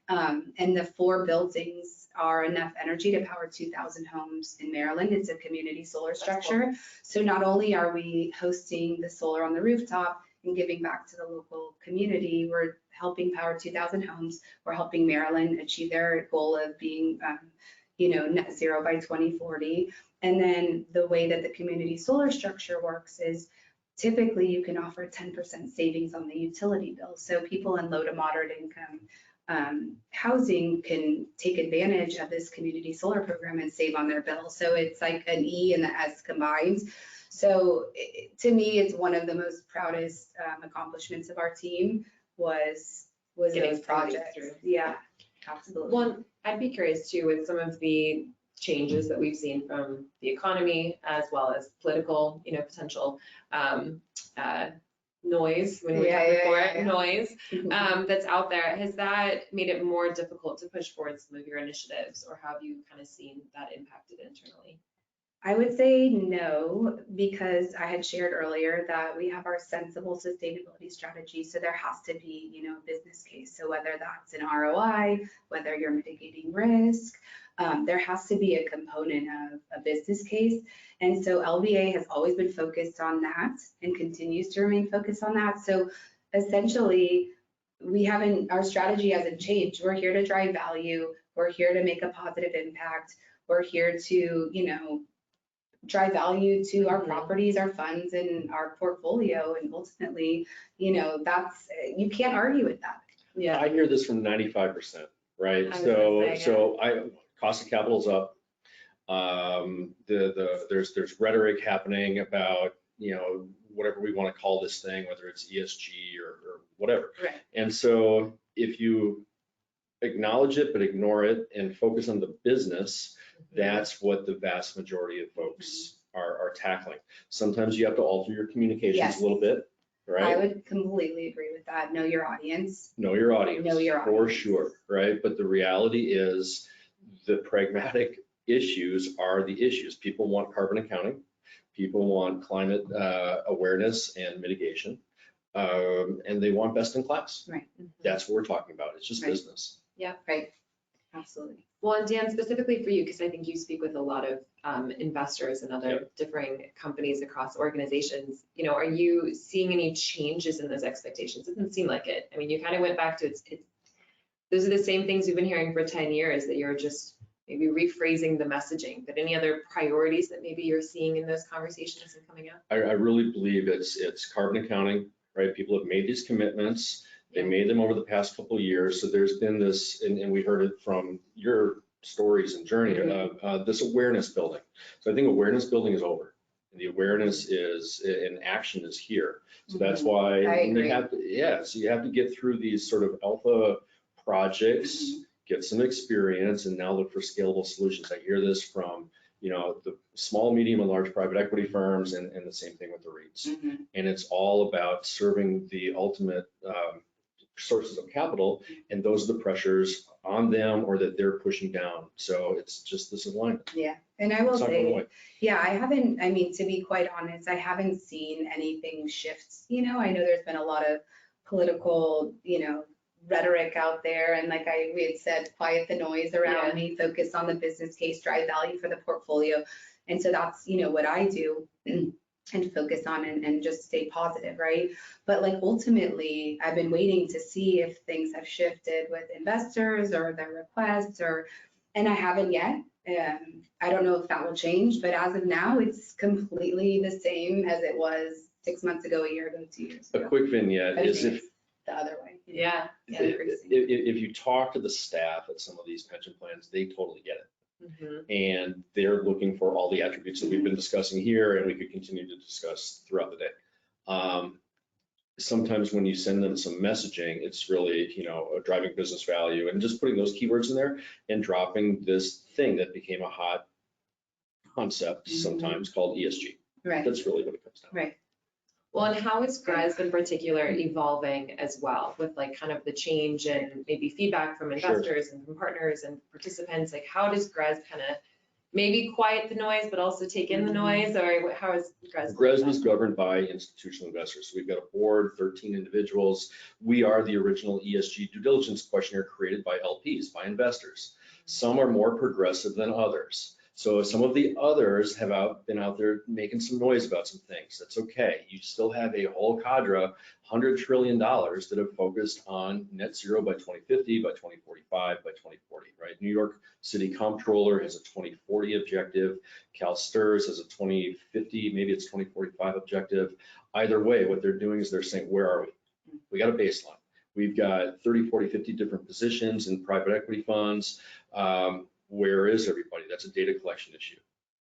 Speaker 3: And the 4 buildings are enough energy to power 2,000 homes in Maryland. It's a community solar structure. Cool. So not only are we hosting the solar on the rooftop and giving back to the local community, we're helping power 2,000 homes. We're helping Maryland achieve their goal of being, net zero by 2040. And then the way that the community solar structure works is typically you can offer 10% savings on the utility bill. So people in low to moderate income housing can take advantage of this community solar program and save on their bill. So it's like an E and the S combined. So to me, it's one of the most proudest accomplishments of our team was those projects. Yeah, absolutely.
Speaker 1: Well, I'd be curious too with some of the changes that we've seen from the economy as well as political, potential noise when we talk before noise that's out there. Has that made it more difficult to push forward some of your initiatives, or have you kind of seen that impacted internally?
Speaker 3: I would say no, because I had shared earlier that we have our sensible sustainability strategy. So there has to be, a business case. So whether that's an ROI, whether you're mitigating risk, there has to be a component of a business case. And so LBA has always been focused on that and continues to remain focused on that. So essentially, our strategy hasn't changed. We're here to drive value. We're here to make a positive impact. We're here to, drive value to our properties, our funds, and our portfolio. And ultimately, you can't argue with that.
Speaker 2: Yeah. I hear this from 95%, right? Cost of capital is up. There's rhetoric happening about, whatever we want to call this thing, whether it's ESG or whatever.
Speaker 3: Right.
Speaker 2: And so if you acknowledge it, but ignore it and focus on the business, that's what the vast majority of folks are tackling. Sometimes you have to alter your communications a little bit, right?
Speaker 3: I would completely agree with that. Know your audience.
Speaker 2: Know your audience,
Speaker 3: Know your
Speaker 2: for
Speaker 3: audience.
Speaker 2: sure, right? But the reality is the pragmatic issues are the issues. People want carbon accounting. People want climate awareness and mitigation. And they want best in class.
Speaker 3: Right.
Speaker 2: That's what we're talking about. It's just
Speaker 3: Right.
Speaker 2: business.
Speaker 1: Yeah.
Speaker 3: Right. Absolutely.
Speaker 1: Well, and Dan, specifically for you, because I think you speak with a lot of investors and other differing companies across organizations, you know, are you seeing any changes in those expectations? It doesn't seem like it. I mean, you kind of went back to those are the same things you've been hearing for 10 years, that you're just maybe rephrasing the messaging, but any other priorities that maybe you're seeing in those conversations and coming up?
Speaker 2: I really believe it's carbon accounting, right? People have made these commitments. They made them over the past couple of years. So there's been this, and we heard it from your stories and journey, this awareness building. So I think awareness building is over. The awareness is, and action is here. So that's why you have to, so you have to get through these sort of alpha projects, get some experience, and now look for scalable solutions. I hear this from, you know, the small, medium, and large private equity firms, and the same thing with the REITs. And it's all about serving the ultimate sources of capital, and those are the pressures on them or that they're pushing down. So it's just this alignment.
Speaker 3: Yeah, and I will
Speaker 2: It's not going
Speaker 3: say,
Speaker 2: away.
Speaker 3: yeah, I haven't, I mean, to be quite honest, I haven't seen anything shift. You know, I know there's been a lot of political, you know, rhetoric out there, and like we had said, quiet the noise around me, focus on the business case, drive value for the portfolio. And so that's, you know, what I do and focus on and just stay positive, right? But like ultimately, I've been waiting to see if things have shifted with investors or their requests, and I haven't yet. I don't know if that will change, but as of now, it's completely the same as it was 6 months ago, a year ago, 2 years ago.
Speaker 2: A quick vignette is if
Speaker 3: the other way.
Speaker 2: if you talk to the staff at some of these pension plans, they totally get it. And they're looking for all the attributes that we've been discussing here, and we could continue to discuss throughout the day. Sometimes when you send them some messaging, it's really, you know, a driving business value and just putting those keywords in there and dropping this thing that became a hot concept sometimes called ESG.
Speaker 3: Right.
Speaker 2: That's really what it comes down to.
Speaker 3: Right.
Speaker 1: Well, and how is GRESB in particular evolving as well, with like kind of the change and maybe feedback from investors and from partners and participants? Like, how does GRESB kind of maybe quiet the noise, but also take in the noise, or how is GRESB?
Speaker 2: GRESB is governed by institutional investors. So we've got a board, 13 individuals. We are the original ESG due diligence questionnaire created by LPs, by investors. Some are more progressive than others. So some of the others have been out there making some noise about some things. That's okay. You still have a whole cadre, $100 trillion that have focused on net zero by 2050, by 2045, by 2040, right? New York City Comptroller has a 2040 objective. Cal STRS has a 2050, maybe it's 2045 objective. Either way, what they're doing is they're saying, where are we? We got a baseline. We've got 30, 40, 50 different positions in private equity funds. Where is everybody? That's a data collection issue.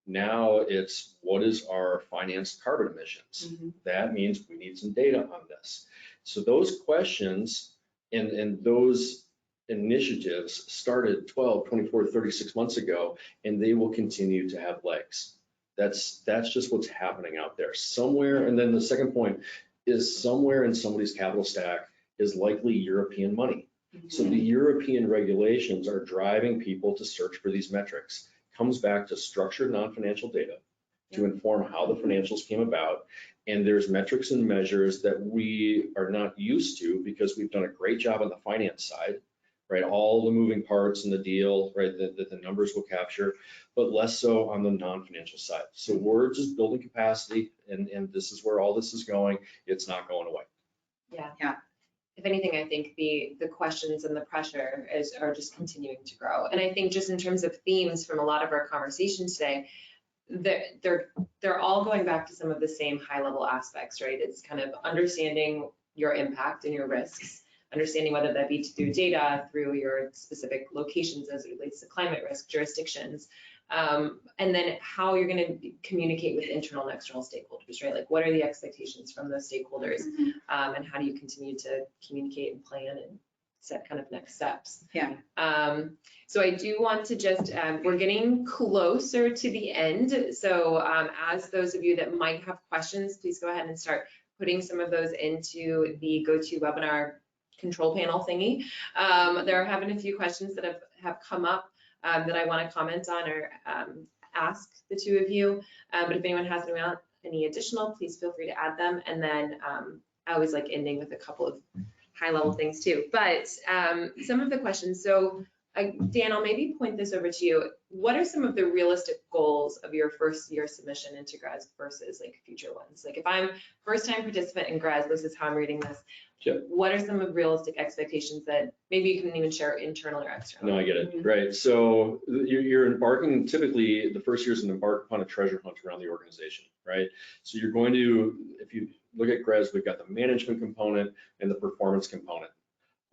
Speaker 2: Now it's, what is our financed carbon emissions? That means we need some data on this. So those questions and those initiatives started 12, 24, 36 months ago, and they will continue to have legs. That's just what's happening out there somewhere. And then the second point is, somewhere in somebody's capital stack is likely European money. So the European regulations are driving people to search for these metrics. Comes back to structured non-financial data to inform how the financials came about. And there's metrics and measures that we are not used to because we've done a great job on the finance side, right? All the moving parts in the deal, right, that the numbers will capture, but less so on the non-financial side. So we're just building capacity, and this is where all this is going. It's not going away.
Speaker 1: Yeah. If anything, I think the questions and the pressure are just continuing to grow. And I think just in terms of themes from a lot of our conversations today, they're all going back to some of the same high level aspects, right? It's kind of understanding your impact and your risks, understanding whether that be through data, through your specific locations as it relates to climate risk, jurisdictions, and then how you're going to communicate with internal and external stakeholders, right? Like, what are the expectations from those stakeholders, and how do you continue to communicate and plan and set kind of next steps? So I do want to just, we're getting closer to the end. So as those of you that might have questions, please go ahead and start putting some of those into the GoToWebinar control panel thingy. There have been a few questions that have come up that I want to comment on or ask the two of you. But if anyone has any additional, please feel free to add them. And then I always like ending with a couple of high level things too. But some of the questions, so Dan, I'll maybe point this over to you. What are some of the realistic goals of your first year submission into GRESB versus like future ones? Like if I'm first time participant in GRESB, this is how I'm reading this.
Speaker 2: Sure.
Speaker 1: What are some of realistic expectations that maybe you can even share internal or external?
Speaker 2: No, I get it. Right. So you're embarking, typically the first year is an embark upon a treasure hunt around the organization, right? So you're going to, if you look at GRESB, we've got the management component and the performance component.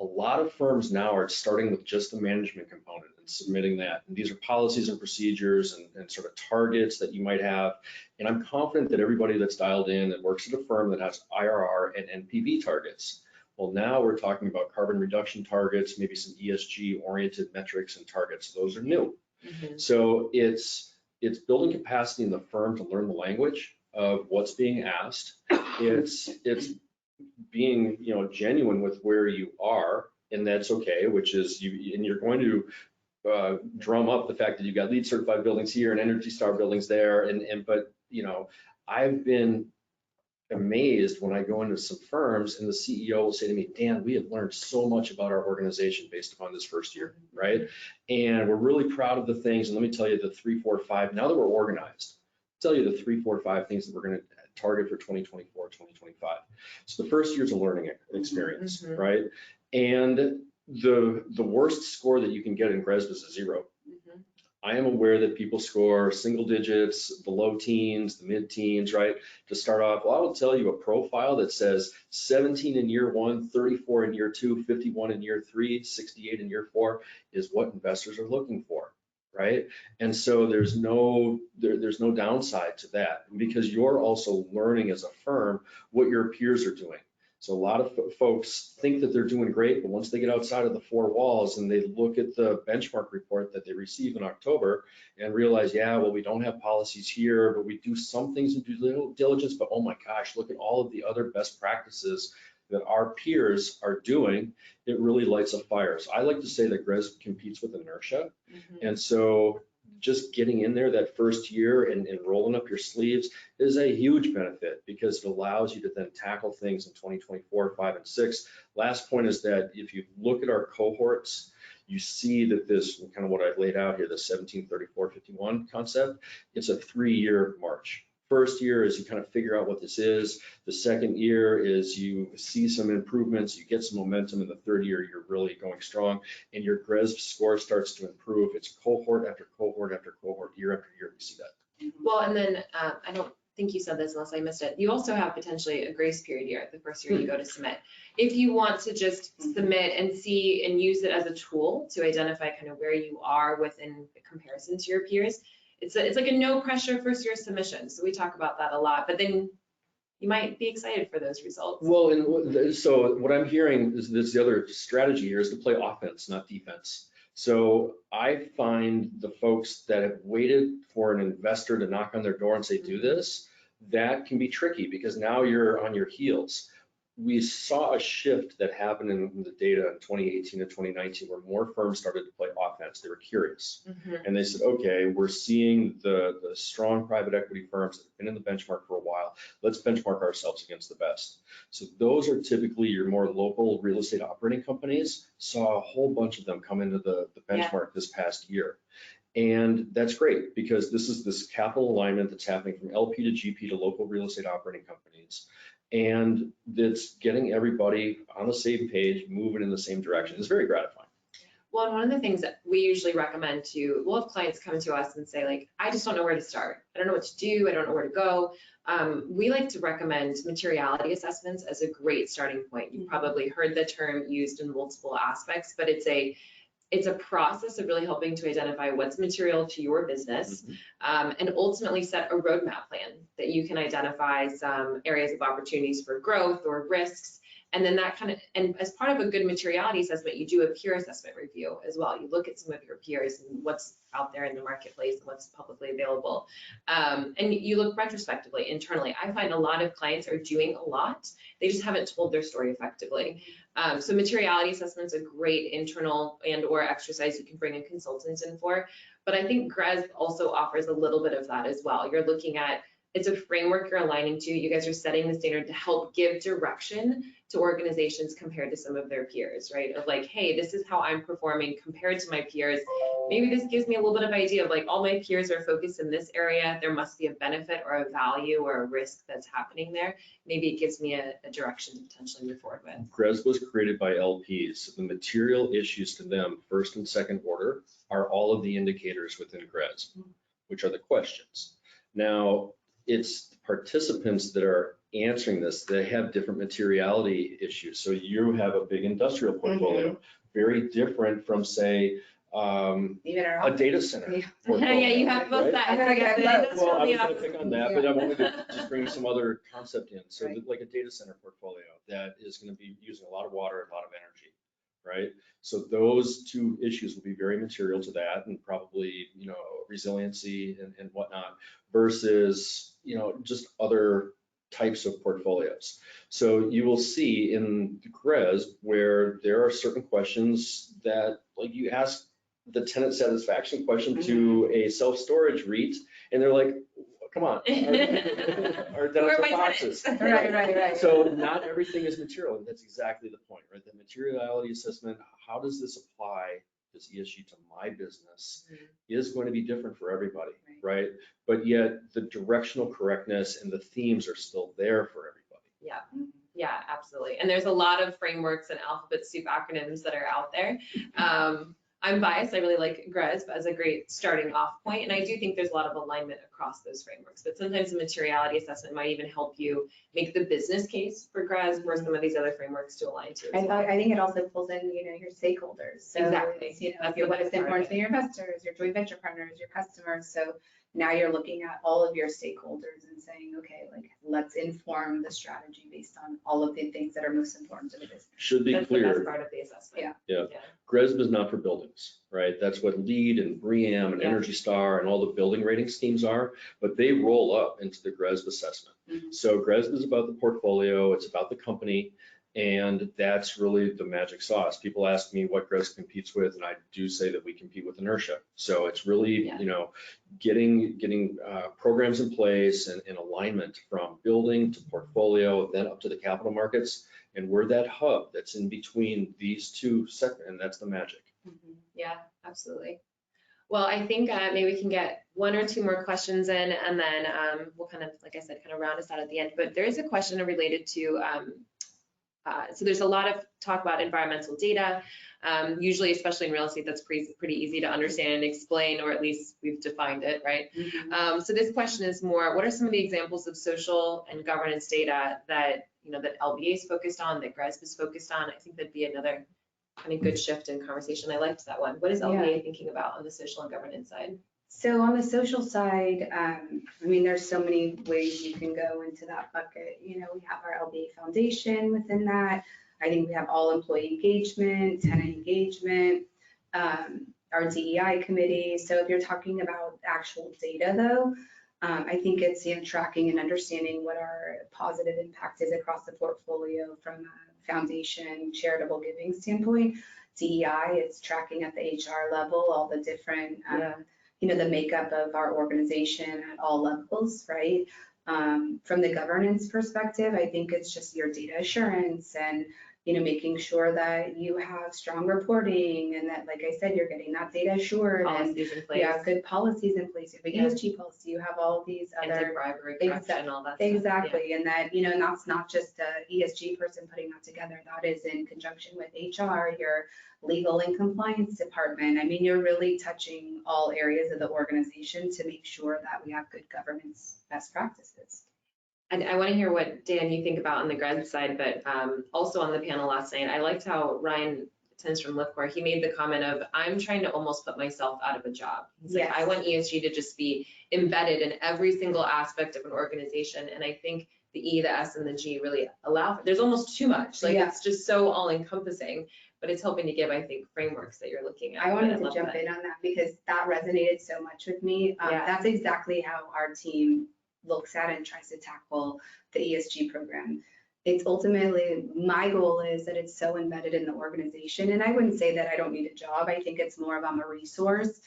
Speaker 2: A lot of firms now are starting with just the management component and submitting that. And these are policies and procedures and sort of targets that you might have. And I'm confident that everybody that's dialed in that works at a firm that has IRR and NPV targets. Well, now we're talking about carbon reduction targets, maybe some ESG oriented metrics and targets. Those are new.
Speaker 1: Mm-hmm.
Speaker 2: So it's building capacity in the firm to learn the language of what's being asked. It's being genuine with where you are, and that's okay, which is you're going to drum up the fact that you've got LEED certified buildings here and ENERGY STAR buildings there, but I've been amazed when I go into some firms and the CEO will say to me, Dan, we have learned so much about our organization based upon this first year, right? And we're really proud of the things, and let me tell you the 3, 4, 5, now that we're organized, I'll tell you the 3, 4, 5 things that we're going to target for 2024, 2025. So the first year's a learning experience,
Speaker 1: Mm-hmm.
Speaker 2: right? And the worst score that you can get in GRESB is a 0.
Speaker 1: Mm-hmm.
Speaker 2: I am aware that people score single digits, the low teens, the mid teens, right? To start off, well, I will tell you a profile that says 17 in year 1, 34 in year 2, 51 in year 3, 68 in year 4 is what investors are looking for. Right? And so there's no downside to that because you're also learning as a firm what your peers are doing. So a lot of folks think that they're doing great, but once they get outside of the 4 walls and they look at the benchmark report that they received in October and realize, yeah, well, we don't have policies here, but we do some things in due diligence, but oh my gosh, look at all of the other best practices that our peers are doing, it really lights a fire. So I like to say that GRESB competes with inertia.
Speaker 1: Mm-hmm.
Speaker 2: And so just getting in there that first year and rolling up your sleeves is a huge benefit because it allows you to then tackle things in 2024, 5, and 6. Last point is that if you look at our cohorts, you see that this kind of what I've laid out here, the 17, 34, 51 concept, it's a 3-year march. First year is you kind of figure out what this is. The second year is you see some improvements, you get some momentum. In the third year, you're really going strong and your GRESB score starts to improve. It's cohort after cohort after cohort, year after year, we see that.
Speaker 1: Well, and then I don't think you said this unless I missed it. You also have potentially a grace period year the first year you go to submit. If you want to just submit and see and use it as a tool to identify kind of where you are within comparison to your peers, it's like a no pressure first year submission. So we talk about that a lot, but then you might be excited for those results.
Speaker 2: Well, and so what I'm hearing is this, the other strategy here is to play offense, not defense. So I find the folks that have waited for an investor to knock on their door and say, do this, that can be tricky because now you're on your heels. We saw a shift that happened in the data in 2018 and 2019 where more firms started to play offense. They were curious.
Speaker 1: Mm-hmm.
Speaker 2: And they said, okay, we're seeing the strong private equity firms that have been in the benchmark for a while. Let's benchmark ourselves against the best. So those are typically your more local real estate operating companies. Saw a whole bunch of them come into the benchmark this past year. And that's great because this is this capital alignment that's happening from LP to GP to local real estate operating companies. And it's getting everybody on the same page, moving in the same direction. It's very gratifying.
Speaker 1: Well, and one of the things that we usually recommend to, we'll have clients come to us and say like, I just don't know where to start. I don't know what to do. I don't know where to go. We like to recommend materiality assessments as a great starting point. You've probably heard the term used in multiple aspects, but it's a process of really helping to identify what's material to your business, and ultimately set a roadmap plan that you can identify some areas of opportunities for growth or risks, And then that kind of, and as part of a good materiality assessment, you do a peer assessment review as well. You look at some of your peers and what's out there in the marketplace and what's publicly available. And you look retrospectively, internally. I find a lot of clients are doing a lot. They just haven't told their story effectively. So materiality assessment's a great internal and or exercise you can bring in consultants in for. But I think GRESB also offers a little bit of that as well. You're looking at, it's a framework you're aligning to. You guys are setting the standard to help give direction to organizations compared to some of their peers, right? Of like, hey, this is how I'm performing compared to my peers. Maybe this gives me a little bit of idea of like, all my peers are focused in this area. There must be a benefit or a value or a risk that's happening there. Maybe it gives me a direction to potentially move forward with.
Speaker 2: GRESB was created by LPs. So the material issues to them, first and second order, are all of the indicators within GRESB, which are the questions. Now, it's the participants that are answering this. They have different materiality issues. So you have a big industrial portfolio, very different from, say, a data center.
Speaker 1: Yeah, you have both sides.
Speaker 2: Well, I was going to pick on that, but I wanted to just bring some other concept in. So like a data center portfolio that is going to be using a lot of water and a lot of energy, right? So those two issues will be very material to that, and probably, you know, resiliency and whatnot versus, you know, just other types of portfolios. So you will see in the GRESB where there are certain questions that, like, you ask the tenant satisfaction question to a self-storage REIT, and they're like, come on, our dental boxes.
Speaker 3: Right.
Speaker 2: So not everything is material, and that's exactly the point, right? The materiality assessment, how does this apply, this ESG, to my business, is going to be different for everybody, right? But yet the directional correctness and the themes are still there for everybody.
Speaker 1: Yeah, absolutely. And there's a lot of frameworks and alphabet soup acronyms that are out there. I'm biased. I really like GRESB as a great starting off point, and I do think there's a lot of alignment across those frameworks. But sometimes the materiality assessment might even help you make the business case for GRESB or some of these other frameworks to align to.
Speaker 3: I think it also pulls in, you know, your stakeholders. So
Speaker 1: exactly.
Speaker 3: You know, what is important to your investors, your joint venture partners, your customers. So now you're looking at all of your stakeholders and saying, okay, like, let's inform the strategy based on all of the things that are most important to the business.
Speaker 2: Should be
Speaker 1: That's
Speaker 2: clear.
Speaker 1: the best part of the assessment.
Speaker 2: Yeah. GRESB is not for buildings, right? That's what LEED and BREEAM and Energy Star and all the building rating schemes are, but they roll up into the GRESB assessment. So GRESB is about the portfolio, it's about the company, and that's really the magic sauce. People ask me what GRESB competes with, and I do say that we compete with inertia. So it's really, you know, getting programs in place and alignment from building to portfolio, then up to the capital markets. And we're that hub that's in between these two segments, and that's the magic.
Speaker 1: Yeah, absolutely. Well, I think maybe we can get one or two more questions in, and then we'll kind of, like I said, kind of round us out at the end. But there is a question related to, so there's a lot of talk about environmental data. Usually, especially in real estate, that's pretty easy to understand and explain, or at least we've defined it, right? So this question is more, what are some of the examples of social and governance data that, you know, that LBA is focused on, that GRESB is focused on? I think that'd be another kind of good shift in conversation. I liked that one. What is LBA thinking about on the social and governance side?
Speaker 3: So on the social side, I mean, there's so many ways you can go into that bucket. You know, we have our LBA Foundation within that. I think we have all employee engagement, tenant engagement, our DEI committee. So if you're talking about actual data though, I think it's, you know, tracking and understanding what our positive impact is across the portfolio from a foundation charitable giving standpoint. DEI is tracking at the HR level, all the different, you know, the makeup of our organization at all levels, right? From the governance perspective, I think it's just your data assurance and, you know, making sure that you have strong reporting and that, like I said, you're getting that data assured and you have good policies in place. You have an ESG policy, you have all these other
Speaker 1: anti-bribery, corruption, all that
Speaker 3: exactly. And that, you know, and that's not just a ESG person putting that together. That is in conjunction with HR, your legal and compliance department. I mean, you're really touching all areas of the organization to make sure that we have good governance best practices.
Speaker 1: And I want to hear what, Dan, you think about on the GRESB side, but also on the panel last night, I liked how Ryan Tins from Lifcore, he made the comment of, I'm trying to almost put myself out of a job. He's like, I want ESG to just be embedded in every single aspect of an organization. And I think the E, the S, and the G really allow for. There's almost too much. Like
Speaker 3: Yeah.
Speaker 1: it's just so all encompassing, but it's helping to give, I think, frameworks that you're looking at.
Speaker 3: I wanted to
Speaker 1: love
Speaker 3: jump
Speaker 1: that.
Speaker 3: in on that because that resonated so much with me.
Speaker 1: Yeah.
Speaker 3: That's exactly how our team looks at and tries to tackle the ESG program. It's ultimately, my goal is that it's so embedded in the organization. And I wouldn't say that I don't need a job. I think it's more of I'm a resource.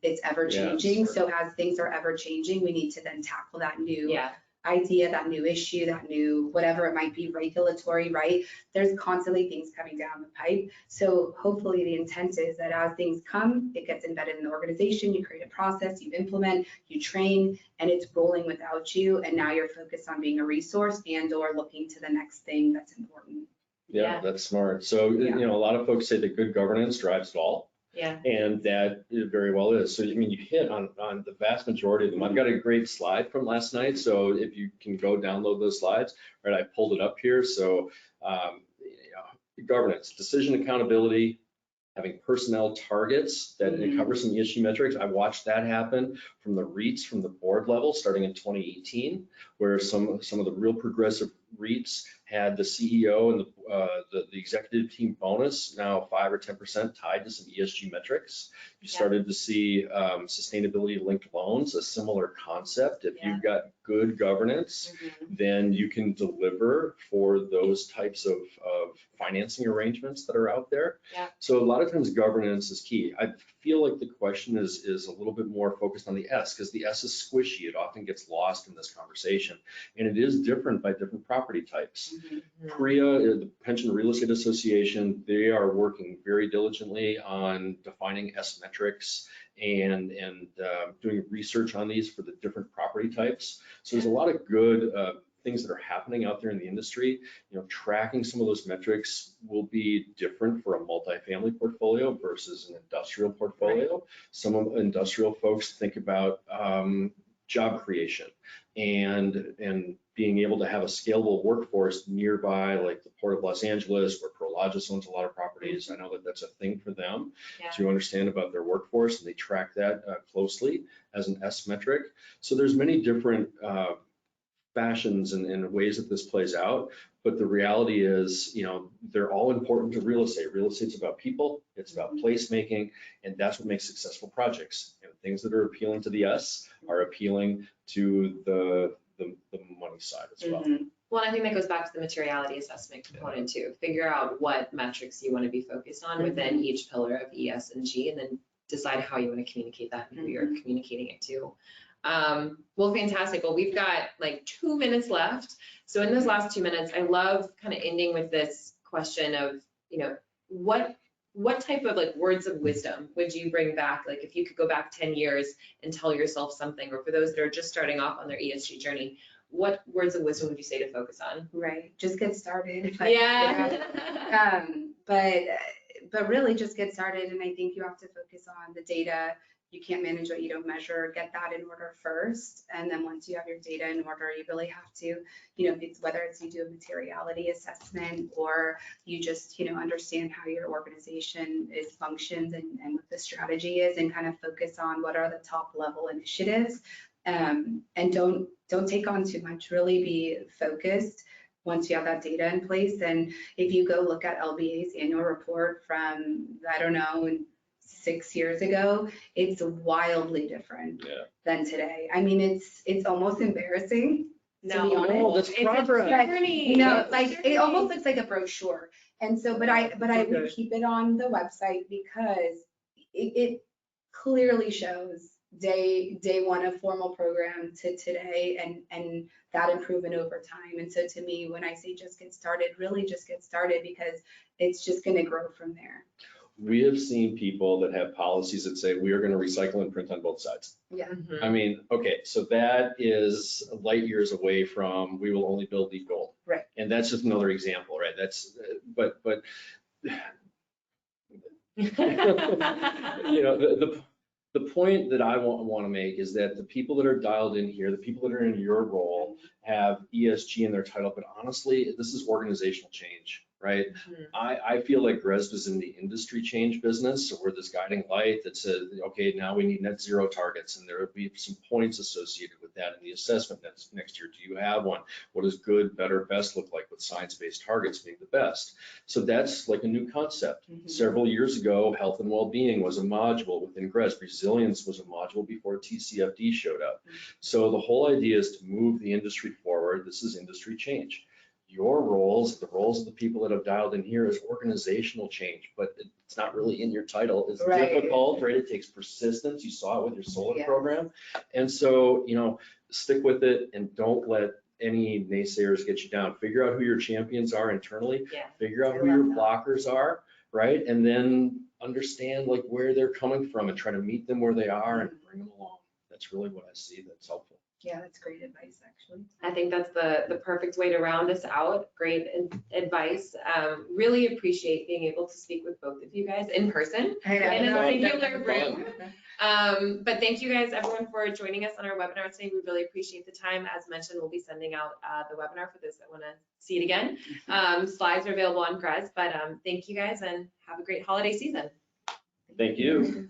Speaker 3: It's ever changing.
Speaker 2: Yeah,
Speaker 3: So as things are ever changing, we need to then tackle that new
Speaker 1: Yeah.
Speaker 3: idea, that new issue, that new, whatever it might be, regulatory, right? There's constantly things coming down the pipe. So hopefully the intent is that as things come, it gets embedded in the organization, you create a process, you implement, you train, and it's rolling without you. And now you're focused on being a resource and or looking to the next thing that's important.
Speaker 2: Yeah, that's smart. So,
Speaker 3: Yeah.
Speaker 2: you know, a lot of folks say that good governance drives it all.
Speaker 1: Yeah.
Speaker 2: And that it very well is. So, I mean, you hit on the vast majority of them. I've got a great slide from last night. So if you can go download those slides, right, I pulled it up here. So governance, decision accountability, having personnel targets that it covers some ESG metrics. I watched that happen from the REITs, from the board level, starting in 2018, where some of the real progressive REITs had the CEO and the executive team bonus now 5 or 10% tied to some ESG metrics. You started to see sustainability linked loans, a similar concept. If you've got good governance, then you can deliver for those types of financing arrangements that are out there.
Speaker 1: Yeah.
Speaker 2: So a lot of times governance is key. I feel like the question is a little bit more focused on the S, because the S is squishy. It often gets lost in this conversation. And it is different by different property types. PREA, the Pension Real Estate Association, they are working very diligently on defining S metrics and doing research on these for the different property types. So there's a lot of good things that are happening out there in the industry. You know, tracking some of those metrics will be different for a multifamily portfolio versus an industrial portfolio. Some of the industrial folks think about job creation and being able to have a scalable workforce nearby, like the Port of Los Angeles, where Prologis owns a lot of properties. I know that that's a thing for them to understand about their workforce, and they track that closely as an S metric. So there's many different fashions and ways that this plays out. But the reality is, you know, they're all important to real estate. Real estate's about people, it's about placemaking, and that's what makes successful projects. You know, things that are appealing to the S are appealing to the money side as well.
Speaker 1: Well, I think that goes back to the materiality assessment component too. Figure out what metrics you want to be focused on within each pillar of E, S, and G, and then decide how you want to communicate that and who you're communicating it to. Well, fantastic. Well, we've got like 2 minutes left. So in those last 2 minutes, I love kind of ending with this question of, you know, what type of like words of wisdom would you bring back? Like if you could go back 10 years and tell yourself something, or for those that are just starting off on their ESG journey, what words of wisdom would you say to focus on?
Speaker 3: Right, just get started. But really just get started. And I think you have to focus on the data. You can't manage what you don't measure. Get that in order first. And then once you have your data in order, you really have to, you know, whether it's you do a materiality assessment or you just, you know, understand how your organization functions and what the strategy is, and kind of focus on what are the top level initiatives. And don't take on too much, really be focused once you have that data in place. And if you go look at LBA's annual report from, I don't know, 6 years ago, it's wildly different than today. I mean, it's almost embarrassing, to be honest.
Speaker 2: No, that's progress.
Speaker 3: You know, like it almost looks like a brochure. And so, but I would keep it on the website because it clearly shows day one of formal program to today and that improvement over time. And so to me, when I say just get started, really just get started, because it's just going to grow from there.
Speaker 2: We have seen people that have policies that say we are going to recycle and print on both sides.
Speaker 3: Yeah.
Speaker 2: I mean, okay, so that is light years away from we will only build LEED Gold.
Speaker 3: Right.
Speaker 2: And that's just another example, right? That's, but you know, the point that I want to make is that the people that are dialed in here, the people that are in your role have ESG in their title, but honestly, this is organizational change, right? I feel like GRESB is in the industry change business, so we're this guiding light that says, okay, now we need net zero targets, and there will be some points associated with that in the assessment next year. Do you have one? What does good, better, best look like with science-based targets being the best? So that's like a new concept. Several years ago, health and well-being was a module within GRESB. Resilience was a module before TCFD showed up. So the whole idea is to move the industry forward. This is industry change. Your roles, the roles of the people that have dialed in here is organizational change, but it's not really in your title. It's difficult, right? It takes persistence. You saw it with your solar program. And so, you know, stick with it and don't let any naysayers get you down. Figure out who your champions are internally. Figure out who your blockers are, right? And then understand like where they're coming from and try to meet them where they are and bring them along. That's really what I see that's helpful.
Speaker 3: Yeah, that's great advice, actually.
Speaker 1: I think that's the perfect way to round us out. Great advice. Really appreciate being able to speak with both of you guys in person in a singular room. But thank you guys, everyone, for joining us on our webinar today. We really appreciate the time. As mentioned, we'll be sending out the webinar for those that want to see it again. Slides are available on GRESB, but thank you guys and have a great holiday season.
Speaker 2: Thank you.